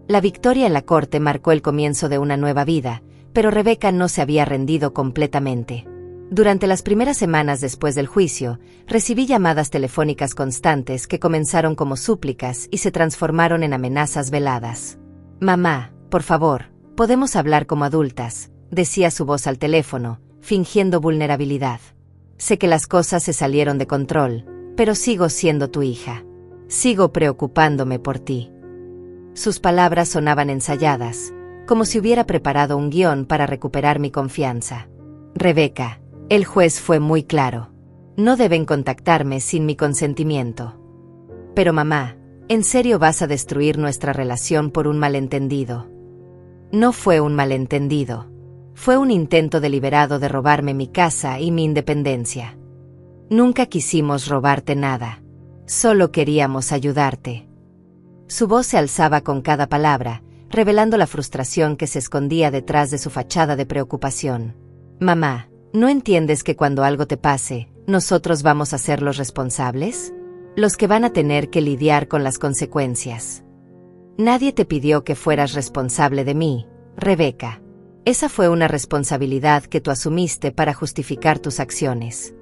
[SPEAKER 1] La victoria en la corte marcó el comienzo de una nueva vida, pero Rebeca no se había rendido completamente. Durante las primeras semanas después del juicio, recibí llamadas telefónicas constantes que comenzaron como súplicas y se transformaron en amenazas veladas. «Mamá, por favor, podemos hablar como adultas», decía su voz al teléfono, fingiendo vulnerabilidad. «Sé que las cosas se salieron de control, pero sigo siendo tu hija. Sigo preocupándome por ti». Sus palabras sonaban ensayadas, como si hubiera preparado un guión para recuperar mi confianza. «Rebeca, el juez fue muy claro. No deben contactarme sin mi consentimiento». «Pero mamá, ¿en serio vas a destruir nuestra relación por un malentendido?» «No fue un malentendido. Fue un intento deliberado de robarme mi casa y mi independencia. Nunca quisimos robarte nada. Solo queríamos ayudarte». Su voz se alzaba con cada palabra, revelando la frustración que se escondía detrás de su fachada de preocupación. «Mamá, ¿no entiendes que cuando algo te pase, nosotros vamos a ser los responsables? Los que van a tener que lidiar con las consecuencias. Nadie te pidió que fueras responsable de mí, Rebeca. Esa fue una responsabilidad que tú asumiste para justificar tus acciones.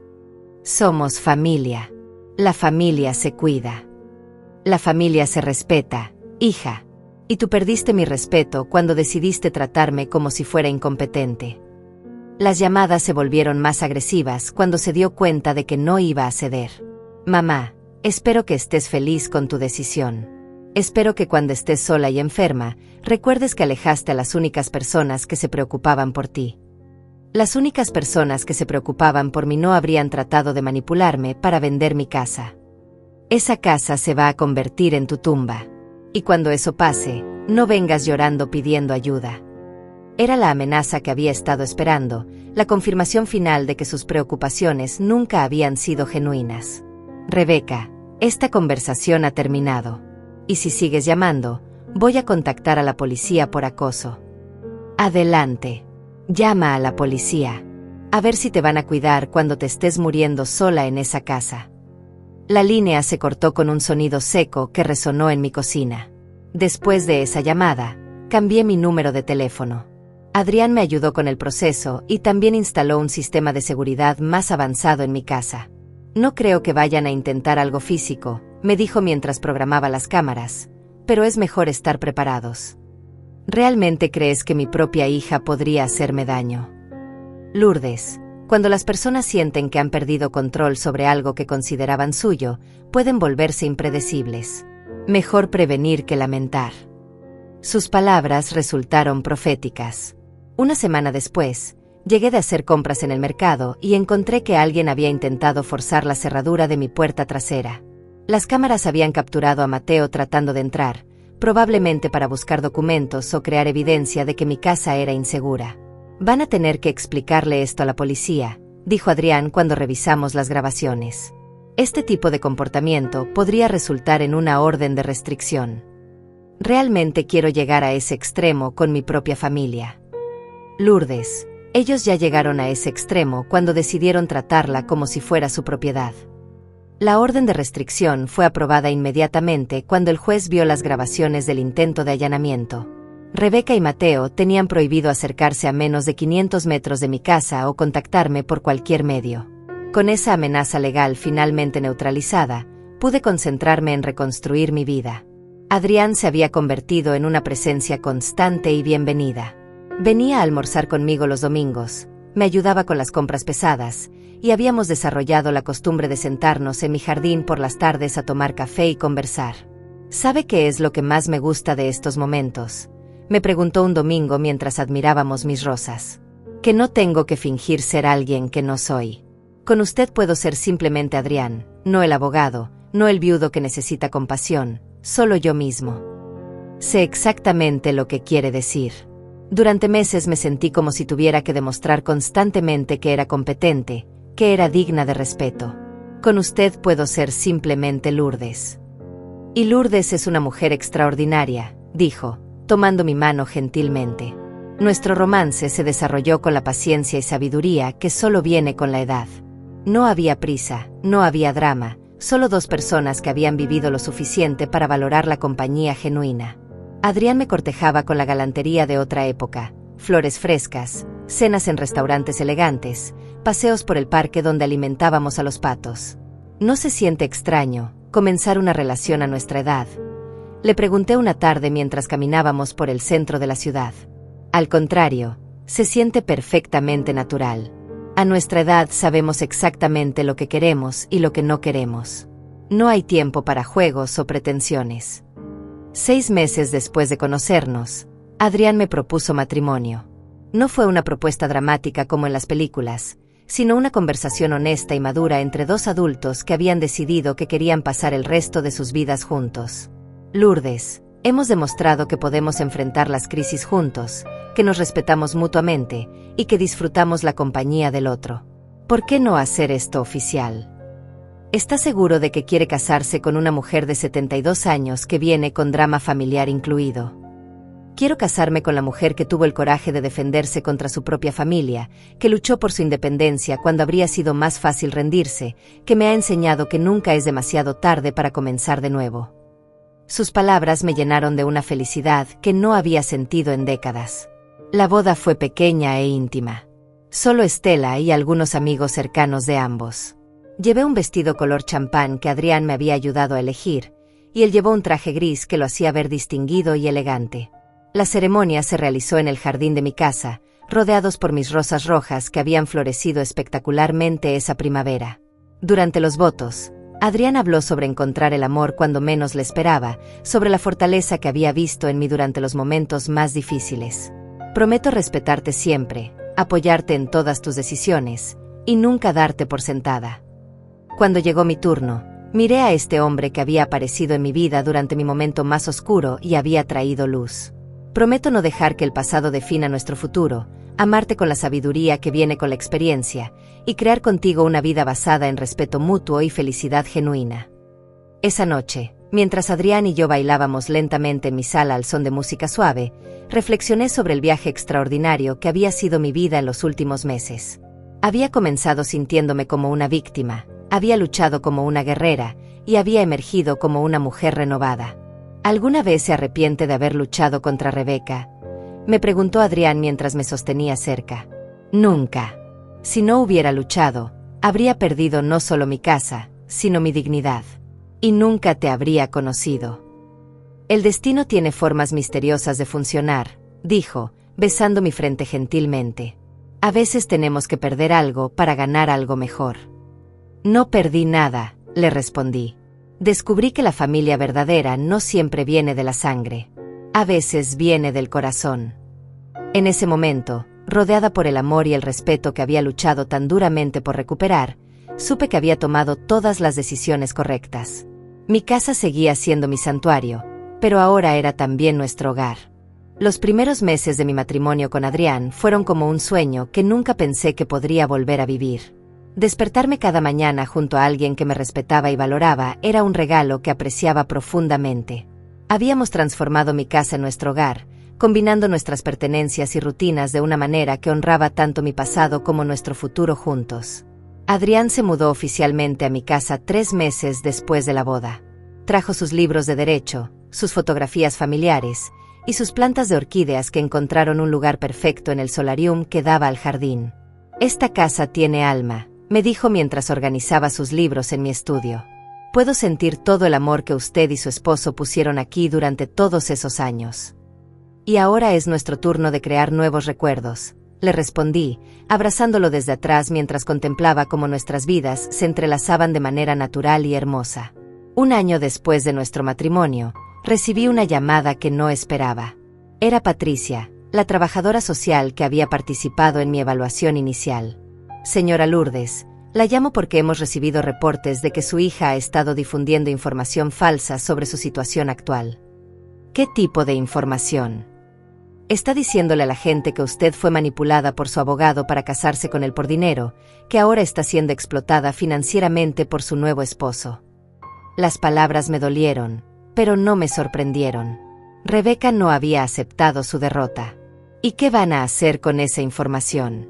[SPEAKER 1] Somos familia. La familia se cuida. La familia se respeta, hija. Y tú perdiste mi respeto cuando decidiste tratarme como si fuera incompetente». Las llamadas se volvieron más agresivas cuando se dio cuenta de que no iba a ceder. «Mamá, espero que estés feliz con tu decisión. Espero que cuando estés sola y enferma, recuerdes que alejaste a las únicas personas que se preocupaban por ti. Las únicas personas que se preocupaban por mí no habrían tratado de manipularme para vender mi casa. Esa casa se va a convertir en tu tumba. Y cuando eso pase, no vengas llorando pidiendo ayuda». Era la amenaza que había estado esperando, la confirmación final de que sus preocupaciones nunca habían sido genuinas. «Rebeca, esta conversación ha terminado. Y si sigues llamando, voy a contactar a la policía por acoso». «Adelante. Llama a la policía. A ver si te van a cuidar cuando te estés muriendo sola en esa casa». La línea se cortó con un sonido seco que resonó en mi cocina. Después de esa llamada, cambié mi número de teléfono. Adrián me ayudó con el proceso y también instaló un sistema de seguridad más avanzado en mi casa. «No creo que vayan a intentar algo físico», me dijo mientras programaba las cámaras, «pero es mejor estar preparados». «¿Realmente crees que mi propia hija podría hacerme daño?» Lourdes, cuando las personas sienten que han perdido control sobre algo que consideraban suyo, pueden volverse impredecibles. Mejor prevenir que lamentar. Sus palabras resultaron proféticas. Una semana después, llegué de hacer compras en el mercado y encontré que alguien había intentado forzar la cerradura de mi puerta trasera. Las cámaras habían capturado a Mateo tratando de entrar, probablemente para buscar documentos o crear evidencia de que mi casa era insegura. «Van a tener que explicarle esto a la policía», dijo Adrián cuando revisamos las grabaciones. «Este tipo de comportamiento podría resultar en una orden de restricción. Realmente quiero llegar a ese extremo con mi propia familia». Lourdes, ellos ya llegaron a ese extremo cuando decidieron tratarla como si fuera su propiedad. La orden de restricción fue aprobada inmediatamente cuando el juez vio las grabaciones del intento de allanamiento. Rebeca y Mateo tenían prohibido acercarse a menos de 500 metros de mi casa o contactarme por cualquier medio. Con esa amenaza legal finalmente neutralizada, pude concentrarme en reconstruir mi vida. Adrián se había convertido en una presencia constante y bienvenida. Venía a almorzar conmigo los domingos, me ayudaba con las compras pesadas, y habíamos desarrollado la costumbre de sentarnos en mi jardín por las tardes a tomar café y conversar. ¿Sabe qué es lo que más me gusta de estos momentos? Me preguntó un domingo mientras admirábamos mis rosas. Que no tengo que fingir ser alguien que no soy. Con usted puedo ser simplemente Adrián, no el abogado, no el viudo que necesita compasión, solo yo mismo. Sé exactamente lo que quiere decir. Durante meses me sentí como si tuviera que demostrar constantemente que era competente, que era digna de respeto. Con usted puedo ser simplemente Lourdes. Y Lourdes es una mujer extraordinaria, dijo, tomando mi mano gentilmente. Nuestro romance se desarrolló con la paciencia y sabiduría que solo viene con la edad. No había prisa, no había drama, solo dos personas que habían vivido lo suficiente para valorar la compañía genuina. Adrián me cortejaba con la galantería de otra época, flores frescas, cenas en restaurantes elegantes, paseos por el parque donde alimentábamos a los patos. ¿No se siente extraño comenzar una relación a nuestra edad? Le pregunté una tarde mientras caminábamos por el centro de la ciudad. Al contrario, se siente perfectamente natural. A nuestra edad sabemos exactamente lo que queremos y lo que no queremos. No hay tiempo para juegos o pretensiones. 6 meses después de conocernos, Adrián me propuso matrimonio. No fue una propuesta dramática como en las películas, sino una conversación honesta y madura entre dos adultos que habían decidido que querían pasar el resto de sus vidas juntos. Lourdes, hemos demostrado que podemos enfrentar las crisis juntos, que nos respetamos mutuamente y que disfrutamos la compañía del otro. ¿Por qué no hacer esto oficial? ¿Está seguro de que quiere casarse con una mujer de 72 años que viene con drama familiar incluido? Quiero casarme con la mujer que tuvo el coraje de defenderse contra su propia familia, que luchó por su independencia cuando habría sido más fácil rendirse, que me ha enseñado que nunca es demasiado tarde para comenzar de nuevo. Sus palabras me llenaron de una felicidad que no había sentido en décadas. La boda fue pequeña e íntima. Solo Estela y algunos amigos cercanos de ambos. Llevé un vestido color champán que Adrián me había ayudado a elegir, y él llevó un traje gris que lo hacía ver distinguido y elegante. La ceremonia se realizó en el jardín de mi casa, rodeados por mis rosas rojas que habían florecido espectacularmente esa primavera. Durante los votos, Adrián habló sobre encontrar el amor cuando menos le esperaba, sobre la fortaleza que había visto en mí durante los momentos más difíciles. Prometo respetarte siempre, apoyarte en todas tus decisiones, y nunca darte por sentada. Cuando llegó mi turno, miré a este hombre que había aparecido en mi vida durante mi momento más oscuro y había traído luz. Prometo no dejar que el pasado defina nuestro futuro, amarte con la sabiduría que viene con la experiencia, y crear contigo una vida basada en respeto mutuo y felicidad genuina. Esa noche, mientras Adrián y yo bailábamos lentamente en mi sala al son de música suave, reflexioné sobre el viaje extraordinario que había sido mi vida en los últimos meses. Había comenzado sintiéndome como una víctima, había luchado como una guerrera, y había emergido como una mujer renovada. ¿Alguna vez se arrepiente de haber luchado contra Rebeca?, me preguntó Adrián mientras me sostenía cerca. Nunca. Si no hubiera luchado, habría perdido no solo mi casa, sino mi dignidad. Y nunca te habría conocido. El destino tiene formas misteriosas de funcionar, dijo, besando mi frente gentilmente. A veces tenemos que perder algo para ganar algo mejor. No perdí nada, le respondí. Descubrí que la familia verdadera no siempre viene de la sangre. A veces viene del corazón. En ese momento, rodeada por el amor y el respeto que había luchado tan duramente por recuperar, supe que había tomado todas las decisiones correctas. Mi casa seguía siendo mi santuario, pero ahora era también nuestro hogar. Los primeros meses de mi matrimonio con Adrián fueron como un sueño que nunca pensé que podría volver a vivir. Despertarme cada mañana junto a alguien que me respetaba y valoraba era un regalo que apreciaba profundamente. Habíamos transformado mi casa en nuestro hogar, combinando nuestras pertenencias y rutinas de una manera que honraba tanto mi pasado como nuestro futuro juntos. Adrián se mudó oficialmente a mi casa 3 meses después de la boda. Trajo sus libros de derecho, sus fotografías familiares y sus plantas de orquídeas que encontraron un lugar perfecto en el solarium que daba al jardín. Esta casa tiene alma, me dijo mientras organizaba sus libros en mi estudio. Puedo sentir todo el amor que usted y su esposo pusieron aquí durante todos esos años. Y ahora es nuestro turno de crear nuevos recuerdos, le respondí, abrazándolo desde atrás mientras contemplaba cómo nuestras vidas se entrelazaban de manera natural y hermosa. Un año después de nuestro matrimonio, recibí una llamada que no esperaba. Era Patricia, la trabajadora social que había participado en mi evaluación inicial. Señora Lourdes, la llamo porque hemos recibido reportes de que su hija ha estado difundiendo información falsa sobre su situación actual. ¿Qué tipo de información? Está diciéndole a la gente que usted fue manipulada por su abogado para casarse con él por dinero, que ahora está siendo explotada financieramente por su nuevo esposo. Las palabras me dolieron, pero no me sorprendieron. Rebeca no había aceptado su derrota. ¿Y qué van a hacer con esa información?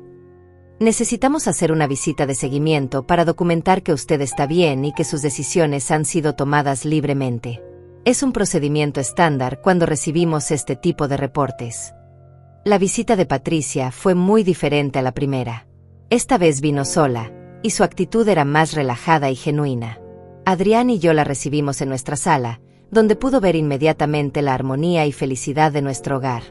[SPEAKER 1] Necesitamos hacer una visita de seguimiento para documentar que usted está bien y que sus decisiones han sido tomadas libremente. Es un procedimiento estándar cuando recibimos este tipo de reportes. La visita de Patricia fue muy diferente a la primera. Esta vez vino sola, y su actitud era más relajada y genuina. Adrián y yo la recibimos en nuestra sala, donde pudo ver inmediatamente la armonía y felicidad de nuestro hogar.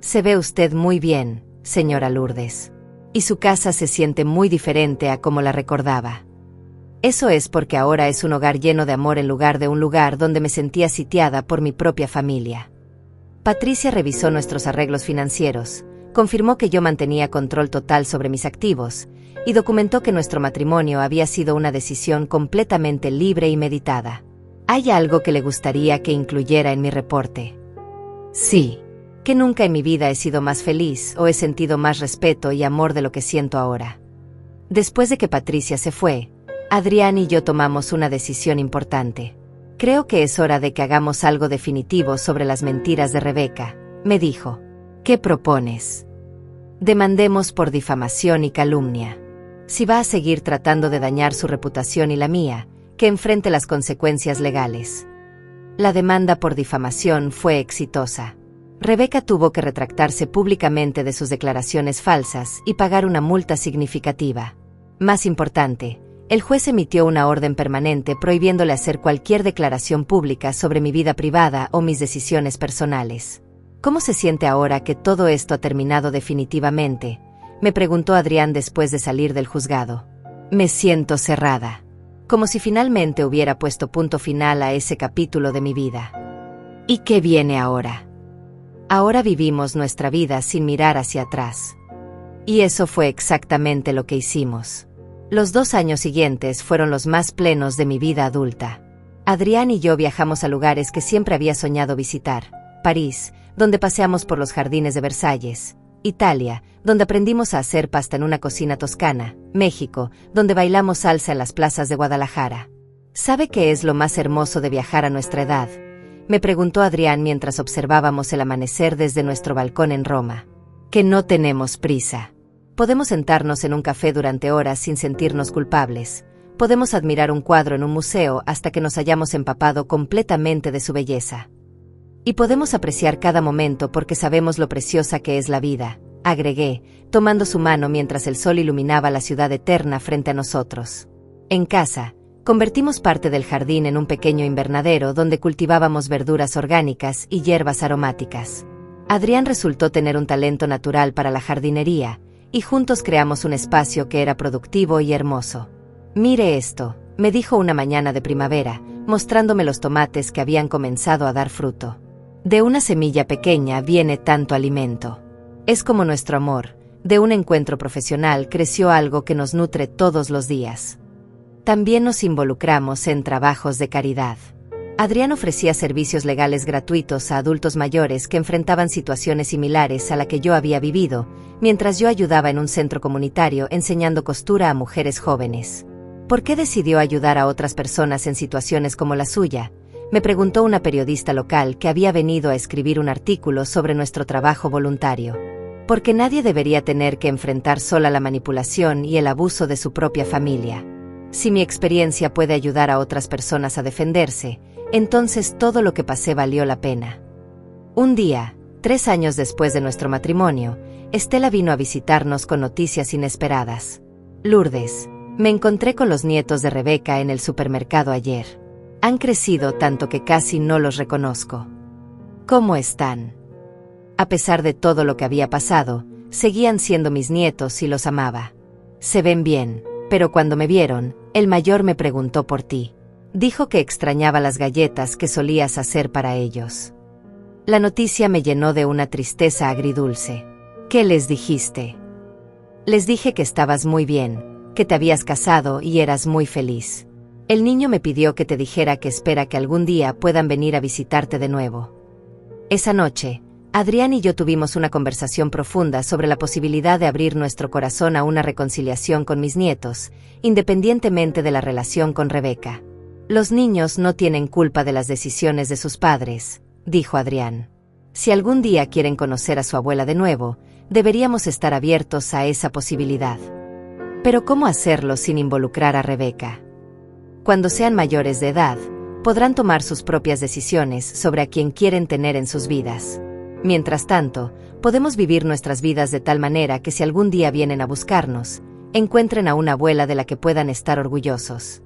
[SPEAKER 1] Se ve usted muy bien, señora Lourdes. Y su casa se siente muy diferente a como la recordaba. Eso es porque ahora es un hogar lleno de amor en lugar de un lugar donde me sentía sitiada por mi propia familia. Patricia revisó nuestros arreglos financieros, confirmó que yo mantenía control total sobre mis activos, y documentó que nuestro matrimonio había sido una decisión completamente libre y meditada. ¿Hay algo que le gustaría que incluyera en mi reporte? Sí. Que nunca en mi vida he sido más feliz o he sentido más respeto y amor de lo que siento ahora. Después de que Patricia se fue, Adrián y yo tomamos una decisión importante. Creo que es hora de que hagamos algo definitivo sobre las mentiras de Rebeca, me dijo. ¿Qué propones? Demandemos por difamación y calumnia. Si va a seguir tratando de dañar su reputación y la mía, que enfrente las consecuencias legales. La demanda por difamación fue exitosa. Rebeca tuvo que retractarse públicamente de sus declaraciones falsas y pagar una multa significativa. Más importante, el juez emitió una orden permanente prohibiéndole hacer cualquier declaración pública sobre mi vida privada o mis decisiones personales. ¿Cómo se siente ahora que todo esto ha terminado definitivamente?, me preguntó Adrián después de salir del juzgado. Me siento cerrada, como si finalmente hubiera puesto punto final a ese capítulo de mi vida. ¿Y qué viene ahora? Ahora vivimos nuestra vida sin mirar hacia atrás. Y eso fue exactamente lo que hicimos. Los 2 años siguientes fueron los más plenos de mi vida adulta. Adrián y yo viajamos a lugares que siempre había soñado visitar. París, donde paseamos por los jardines de Versalles. Italia, donde aprendimos a hacer pasta en una cocina toscana. México, donde bailamos salsa en las plazas de Guadalajara. ¿Sabe qué es lo más hermoso de viajar a nuestra edad?, me preguntó Adrián mientras observábamos el amanecer desde nuestro balcón en Roma. Que no tenemos prisa. Podemos sentarnos en un café durante horas sin sentirnos culpables. Podemos admirar un cuadro en un museo hasta que nos hayamos empapado completamente de su belleza. Y podemos apreciar cada momento porque sabemos lo preciosa que es la vida, agregué, tomando su mano mientras el sol iluminaba la ciudad eterna frente a nosotros. En casa, convertimos parte del jardín en un pequeño invernadero donde cultivábamos verduras orgánicas y hierbas aromáticas. Adrián resultó tener un talento natural para la jardinería, y juntos creamos un espacio que era productivo y hermoso. Mire esto, me dijo una mañana de primavera, mostrándome los tomates que habían comenzado a dar fruto. De una semilla pequeña viene tanto alimento. Es como nuestro amor, de un encuentro profesional creció algo que nos nutre todos los días. También nos involucramos en trabajos de caridad. Adrián ofrecía servicios legales gratuitos a adultos mayores que enfrentaban situaciones similares a la que yo había vivido, mientras yo ayudaba en un centro comunitario enseñando costura a mujeres jóvenes. ¿Por qué decidió ayudar a otras personas en situaciones como la suya?, me preguntó una periodista local que había venido a escribir un artículo sobre nuestro trabajo voluntario. Porque nadie debería tener que enfrentar sola la manipulación y el abuso de su propia familia. Si mi experiencia puede ayudar a otras personas a defenderse, entonces todo lo que pasé valió la pena. Un día, 3 años después de nuestro matrimonio, Estela vino a visitarnos con noticias inesperadas. Lourdes, me encontré con los nietos de Rebeca en el supermercado ayer. Han crecido tanto que casi no los reconozco. ¿Cómo están? A pesar de todo lo que había pasado, seguían siendo mis nietos y los amaba. Se ven bien, pero cuando me vieron, el mayor me preguntó por ti. Dijo que extrañaba las galletas que solías hacer para ellos. La noticia me llenó de una tristeza agridulce. ¿Qué les dijiste? Les dije que estabas muy bien, que te habías casado y eras muy feliz. El niño me pidió que te dijera que espera que algún día puedan venir a visitarte de nuevo. Esa noche, Adrián y yo tuvimos una conversación profunda sobre la posibilidad de abrir nuestro corazón a una reconciliación con mis nietos, independientemente de la relación con Rebeca. Los niños no tienen culpa de las decisiones de sus padres, dijo Adrián. Si algún día quieren conocer a su abuela de nuevo, deberíamos estar abiertos a esa posibilidad. Pero ¿cómo hacerlo sin involucrar a Rebeca? Cuando sean mayores de edad, podrán tomar sus propias decisiones sobre a quién quieren tener en sus vidas. Mientras tanto, podemos vivir nuestras vidas de tal manera que si algún día vienen a buscarnos, encuentren a una abuela de la que puedan estar orgullosos.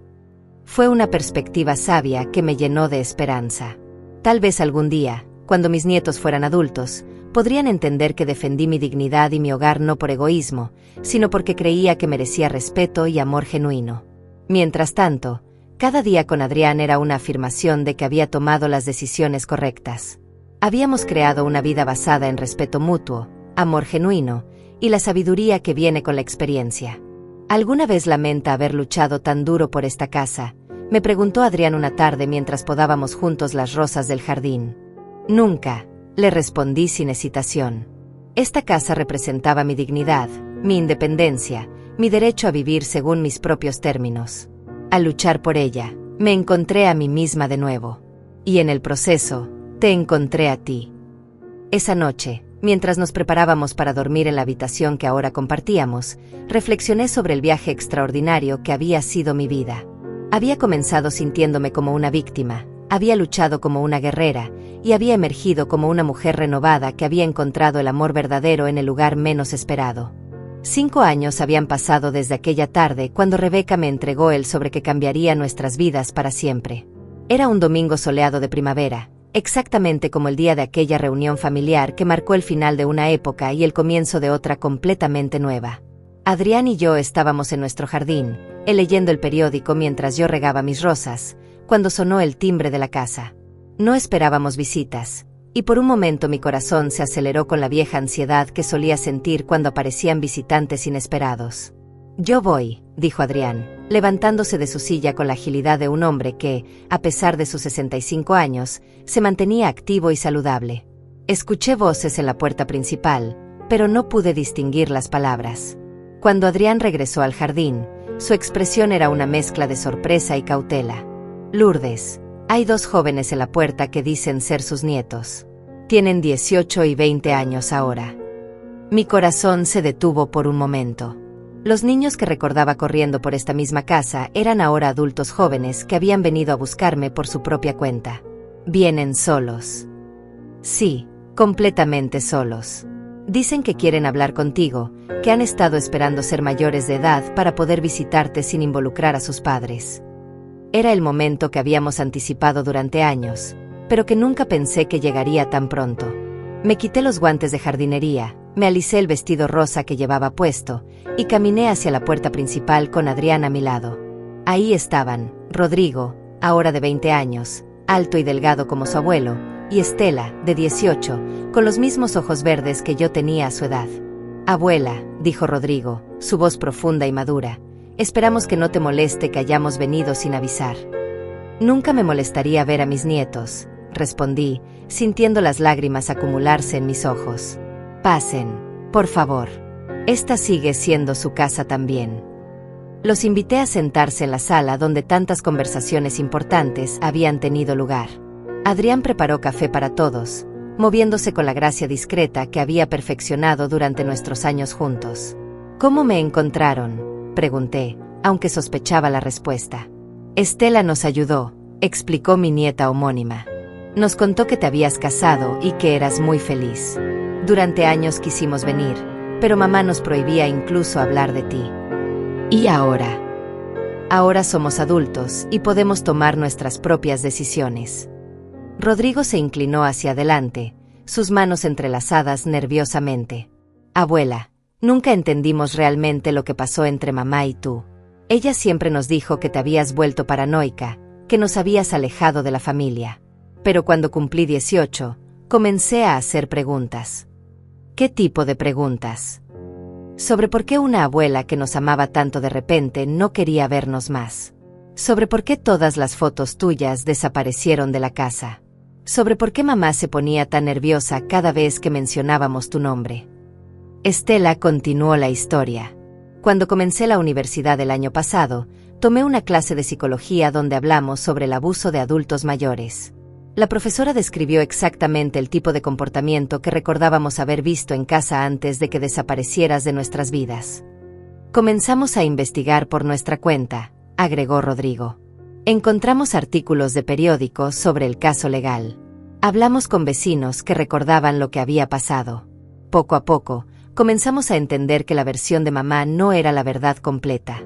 [SPEAKER 1] Fue una perspectiva sabia que me llenó de esperanza. Tal vez algún día, cuando mis nietos fueran adultos, podrían entender que defendí mi dignidad y mi hogar no por egoísmo, sino porque creía que merecía respeto y amor genuino. Mientras tanto, cada día con Adrián era una afirmación de que había tomado las decisiones correctas. Habíamos creado una vida basada en respeto mutuo, amor genuino y la sabiduría que viene con la experiencia. ¿Alguna vez lamenta haber luchado tan duro por esta casa?, me preguntó Adrián una tarde mientras podábamos juntos las rosas del jardín. Nunca, le respondí sin hesitación. Esta casa representaba mi dignidad, mi independencia, mi derecho a vivir según mis propios términos. Al luchar por ella, me encontré a mí misma de nuevo. Y en el proceso, te encontré a ti. Esa noche, mientras nos preparábamos para dormir en la habitación que ahora compartíamos, reflexioné sobre el viaje extraordinario que había sido mi vida. Había comenzado sintiéndome como una víctima, había luchado como una guerrera, y había emergido como una mujer renovada que había encontrado el amor verdadero en el lugar menos esperado. 5 años habían pasado desde aquella tarde cuando Rebeca me entregó el sobre que cambiaría nuestras vidas para siempre. Era un domingo soleado de primavera, exactamente como el día de aquella reunión familiar que marcó el final de una época y el comienzo de otra completamente nueva. Adrián y yo estábamos en nuestro jardín, él leyendo el periódico mientras yo regaba mis rosas, cuando sonó el timbre de la casa. No esperábamos visitas, y por un momento mi corazón se aceleró con la vieja ansiedad que solía sentir cuando aparecían visitantes inesperados. «Yo voy», dijo Adrián, levantándose de su silla con la agilidad de un hombre que, a pesar de sus 65 años, se mantenía activo y saludable. Escuché voces en la puerta principal, pero no pude distinguir las palabras. Cuando Adrián regresó al jardín, su expresión era una mezcla de sorpresa y cautela. «Lourdes, hay 2 jóvenes en la puerta que dicen ser sus nietos. Tienen 18 y 20 años ahora». Mi corazón se detuvo por un momento. Los niños que recordaba corriendo por esta misma casa eran ahora adultos jóvenes que habían venido a buscarme por su propia cuenta. ¿Vienen solos? Sí, completamente solos. Dicen que quieren hablar contigo, que han estado esperando ser mayores de edad para poder visitarte sin involucrar a sus padres. Era el momento que habíamos anticipado durante años, pero que nunca pensé que llegaría tan pronto. Me quité los guantes de jardinería, me alicé el vestido rosa que llevaba puesto, y caminé hacia la puerta principal con Adrián a mi lado. Ahí estaban, Rodrigo, ahora de 20 años, alto y delgado como su abuelo, y Estela, de 18, con los mismos ojos verdes que yo tenía a su edad. «Abuela», dijo Rodrigo, su voz profunda y madura, «esperamos que no te moleste que hayamos venido sin avisar». «Nunca me molestaría ver a mis nietos», respondí, sintiendo las lágrimas acumularse en mis ojos. «Pasen, por favor. Esta sigue siendo su casa también». Los invité a sentarse en la sala donde tantas conversaciones importantes habían tenido lugar. Adrián preparó café para todos, moviéndose con la gracia discreta que había perfeccionado durante nuestros años juntos. «¿Cómo me encontraron?», pregunté, aunque sospechaba la respuesta. «Estela nos ayudó», explicó mi nieta homónima. «Nos contó que te habías casado y que eras muy feliz. Durante años quisimos venir, pero mamá nos prohibía incluso hablar de ti. ¿Y ahora? Ahora somos adultos y podemos tomar nuestras propias decisiones». Rodrigo se inclinó hacia adelante, sus manos entrelazadas nerviosamente. «Abuela, nunca entendimos realmente lo que pasó entre mamá y tú. Ella siempre nos dijo que te habías vuelto paranoica, que nos habías alejado de la familia. Pero cuando cumplí 18, comencé a hacer preguntas. ¿Qué tipo de preguntas? Sobre por qué una abuela que nos amaba tanto de repente no quería vernos más. Sobre por qué todas las fotos tuyas desaparecieron de la casa. Sobre por qué mamá se ponía tan nerviosa cada vez que mencionábamos tu nombre. Estela continuó la historia. Cuando comencé la universidad el año pasado, tomé una clase de psicología donde hablamos sobre el abuso de adultos mayores. La profesora describió exactamente el tipo de comportamiento que recordábamos haber visto en casa antes de que desaparecieras de nuestras vidas. Comenzamos a investigar por nuestra cuenta, agregó Rodrigo. Encontramos artículos de periódicos sobre el caso legal. Hablamos con vecinos que recordaban lo que había pasado. Poco a poco, comenzamos a entender que la versión de mamá no era la verdad completa.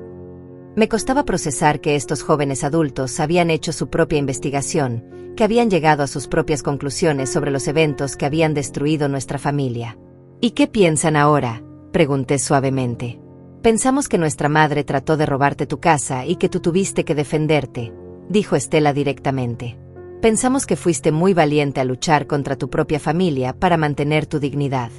[SPEAKER 1] Me costaba procesar que estos jóvenes adultos habían hecho su propia investigación, que habían llegado a sus propias conclusiones sobre los eventos que habían destruido nuestra familia. ¿Y qué piensan ahora?, pregunté suavemente. Pensamos que nuestra madre trató de robarte tu casa y que tú tuviste que defenderte, dijo Estela directamente. Pensamos que fuiste muy valiente a luchar contra tu propia familia para mantener tu dignidad.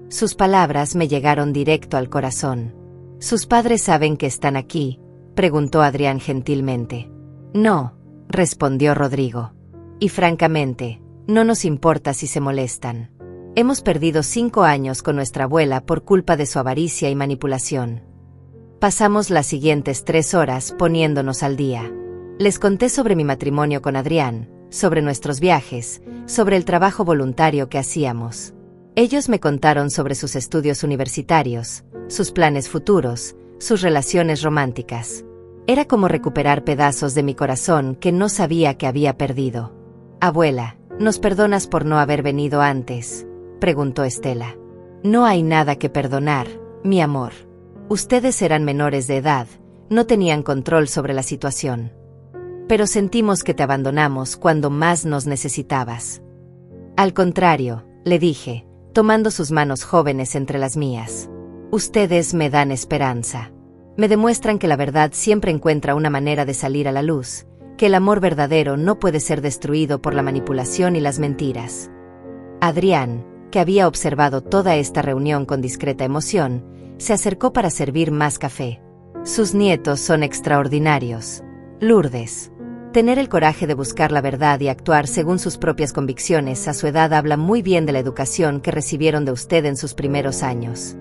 [SPEAKER 1] Sus palabras me llegaron directo al corazón. ¿Sus padres saben que están aquí?, preguntó Adrián gentilmente. No, respondió Rodrigo. Y francamente, no nos importa si se molestan. Hemos perdido 5 años con nuestra abuela por culpa de su avaricia y manipulación. Pasamos las siguientes 3 horas poniéndonos al día. Les conté sobre mi matrimonio con Adrián, sobre nuestros viajes, sobre el trabajo voluntario que hacíamos. Ellos me contaron sobre sus estudios universitarios, sus planes futuros, sus relaciones románticas. Era como recuperar pedazos de mi corazón que no sabía que había perdido. Abuela, ¿nos perdonas por no haber venido antes?, preguntó Estela. No hay nada que perdonar, mi amor. Ustedes eran menores de edad, no tenían control sobre la situación. Pero sentimos que te abandonamos cuando más nos necesitabas. Al contrario, le dije, tomando sus manos jóvenes entre las mías. Ustedes me dan esperanza. Me demuestran que la verdad siempre encuentra una manera de salir a la luz, que el amor verdadero no puede ser destruido por la manipulación y las mentiras. Adrián, que había observado toda esta reunión con discreta emoción, se acercó para servir más café. Sus nietos son extraordinarios. Lourdes. Tener el coraje de buscar la verdad y actuar según sus propias convicciones a su edad habla muy bien de la educación que recibieron de usted en sus primeros años.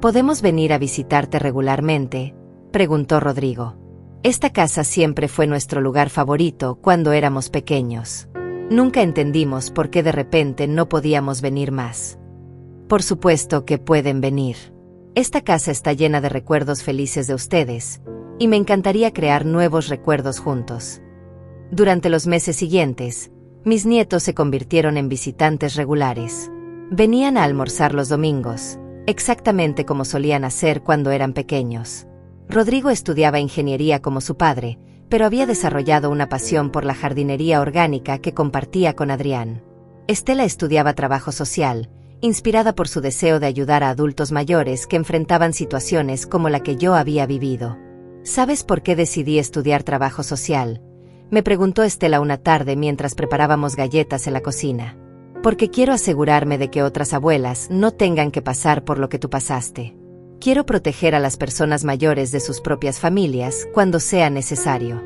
[SPEAKER 1] ¿Podemos venir a visitarte regularmente?, preguntó Rodrigo. Esta casa siempre fue nuestro lugar favorito cuando éramos pequeños. Nunca entendimos por qué de repente no podíamos venir más. Por supuesto que pueden venir. Esta casa está llena de recuerdos felices de ustedes, y me encantaría crear nuevos recuerdos juntos. Durante los meses siguientes, mis nietos se convirtieron en visitantes regulares. Venían a almorzar los domingos, exactamente como solían hacer cuando eran pequeños. Rodrigo estudiaba ingeniería como su padre, pero había desarrollado una pasión por la jardinería orgánica que compartía con Adrián. Estela estudiaba trabajo social, inspirada por su deseo de ayudar a adultos mayores que enfrentaban situaciones como la que yo había vivido. ¿Sabes por qué decidí estudiar trabajo social?, me preguntó Estela una tarde mientras preparábamos galletas en la cocina. Porque quiero asegurarme de que otras abuelas no tengan que pasar por lo que tú pasaste. Quiero proteger a las personas mayores de sus propias familias cuando sea necesario.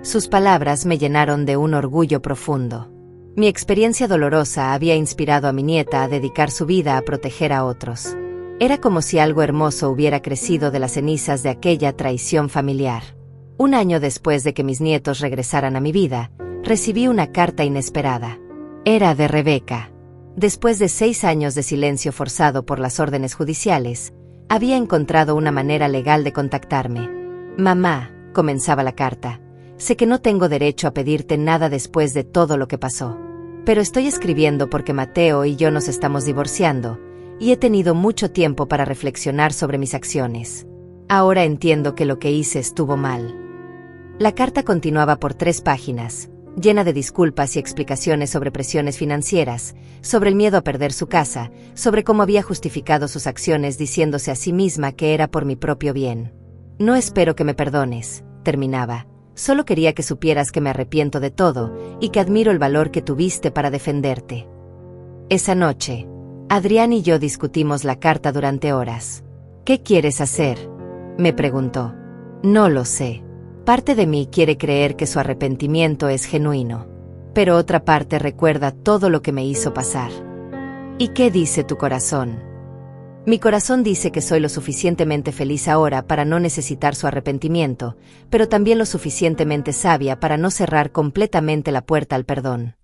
[SPEAKER 1] Sus palabras me llenaron de un orgullo profundo. Mi experiencia dolorosa había inspirado a mi nieta a dedicar su vida a proteger a otros. Era como si algo hermoso hubiera crecido de las cenizas de aquella traición familiar. 1 año después de que mis nietos regresaran a mi vida, recibí una carta inesperada. Era de Rebeca. Después de 6 años de silencio forzado por las órdenes judiciales, había encontrado una manera legal de contactarme. Mamá, comenzaba la carta, sé que no tengo derecho a pedirte nada después de todo lo que pasó. Pero estoy escribiendo porque Mateo y yo nos estamos divorciando, y he tenido mucho tiempo para reflexionar sobre mis acciones. Ahora entiendo que lo que hice estuvo mal. La carta continuaba por 3 páginas, llena de disculpas y explicaciones sobre presiones financieras, sobre el miedo a perder su casa, sobre cómo había justificado sus acciones diciéndose a sí misma que era por mi propio bien. No espero que me perdones, terminaba, Solo quería que supieras que me arrepiento de todo y que admiro el valor que tuviste para defenderte. Esa noche, Adrián y yo discutimos la carta durante horas. ¿Qué quieres hacer?, me preguntó. No lo sé. Parte de mí quiere creer que su arrepentimiento es genuino, pero otra parte recuerda todo lo que me hizo pasar. ¿Y qué dice tu corazón? Mi corazón dice que soy lo suficientemente feliz ahora para no necesitar su arrepentimiento, pero también lo suficientemente sabia para no cerrar completamente la puerta al perdón.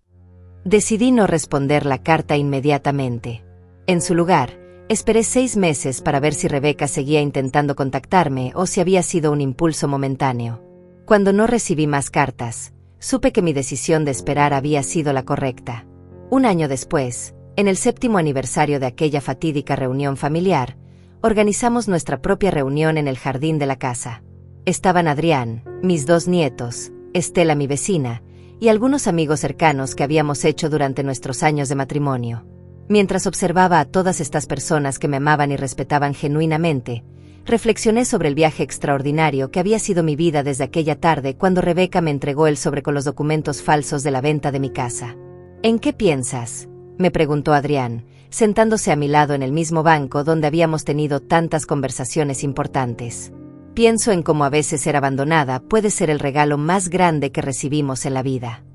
[SPEAKER 1] Decidí no responder la carta inmediatamente. En su lugar, esperé 6 meses para ver si Rebeca seguía intentando contactarme o si había sido un impulso momentáneo. Cuando no recibí más cartas, supe que mi decisión de esperar había sido la correcta. Un año después, en el 7º aniversario de aquella fatídica reunión familiar, organizamos nuestra propia reunión en el jardín de la casa. Estaban Adrián, mis 2 nietos, Estela mi vecina, y algunos amigos cercanos que habíamos hecho durante nuestros años de matrimonio. Mientras observaba a todas estas personas que me amaban y respetaban genuinamente, reflexioné sobre el viaje extraordinario que había sido mi vida desde aquella tarde cuando Rebeca me entregó el sobre con los documentos falsos de la venta de mi casa. ¿En qué piensas?, me preguntó Adrián, sentándose a mi lado en el mismo banco donde habíamos tenido tantas conversaciones importantes. Pienso en cómo a veces ser abandonada puede ser el regalo más grande que recibimos en la vida.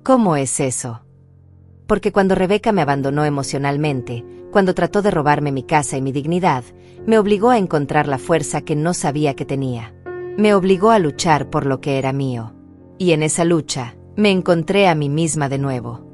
[SPEAKER 1] ¿Cómo es eso? Porque cuando Rebeca me abandonó emocionalmente, cuando trató de robarme mi casa y mi dignidad, me obligó a encontrar la fuerza que no sabía que tenía. Me obligó a luchar por lo que era mío. Y en esa lucha, me encontré a mí misma de nuevo.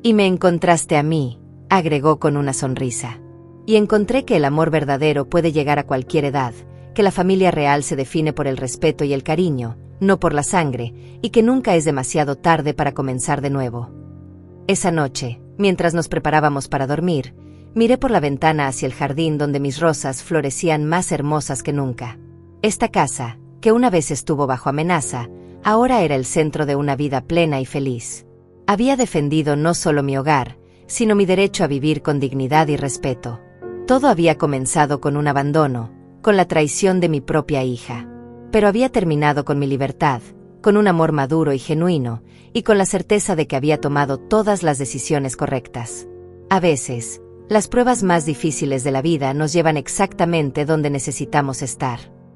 [SPEAKER 1] Y me encontraste a mí, agregó con una sonrisa. Y encontré que el amor verdadero puede llegar a cualquier edad, que la familia real se define por el respeto y el cariño, no por la sangre, y que nunca es demasiado tarde para comenzar de nuevo. Esa noche, mientras nos preparábamos para dormir, miré por la ventana hacia el jardín donde mis rosas florecían más hermosas que nunca. Esta casa, que una vez estuvo bajo amenaza, ahora era el centro de una vida plena y feliz. Había defendido no solo mi hogar, sino mi derecho a vivir con dignidad y respeto. Todo había comenzado con un abandono, con la traición de mi propia hija. Pero había terminado con mi libertad, con un amor maduro y genuino, y con la certeza de que había tomado todas las decisiones correctas. A veces, las pruebas más difíciles de la vida nos llevan exactamente donde necesitamos estar.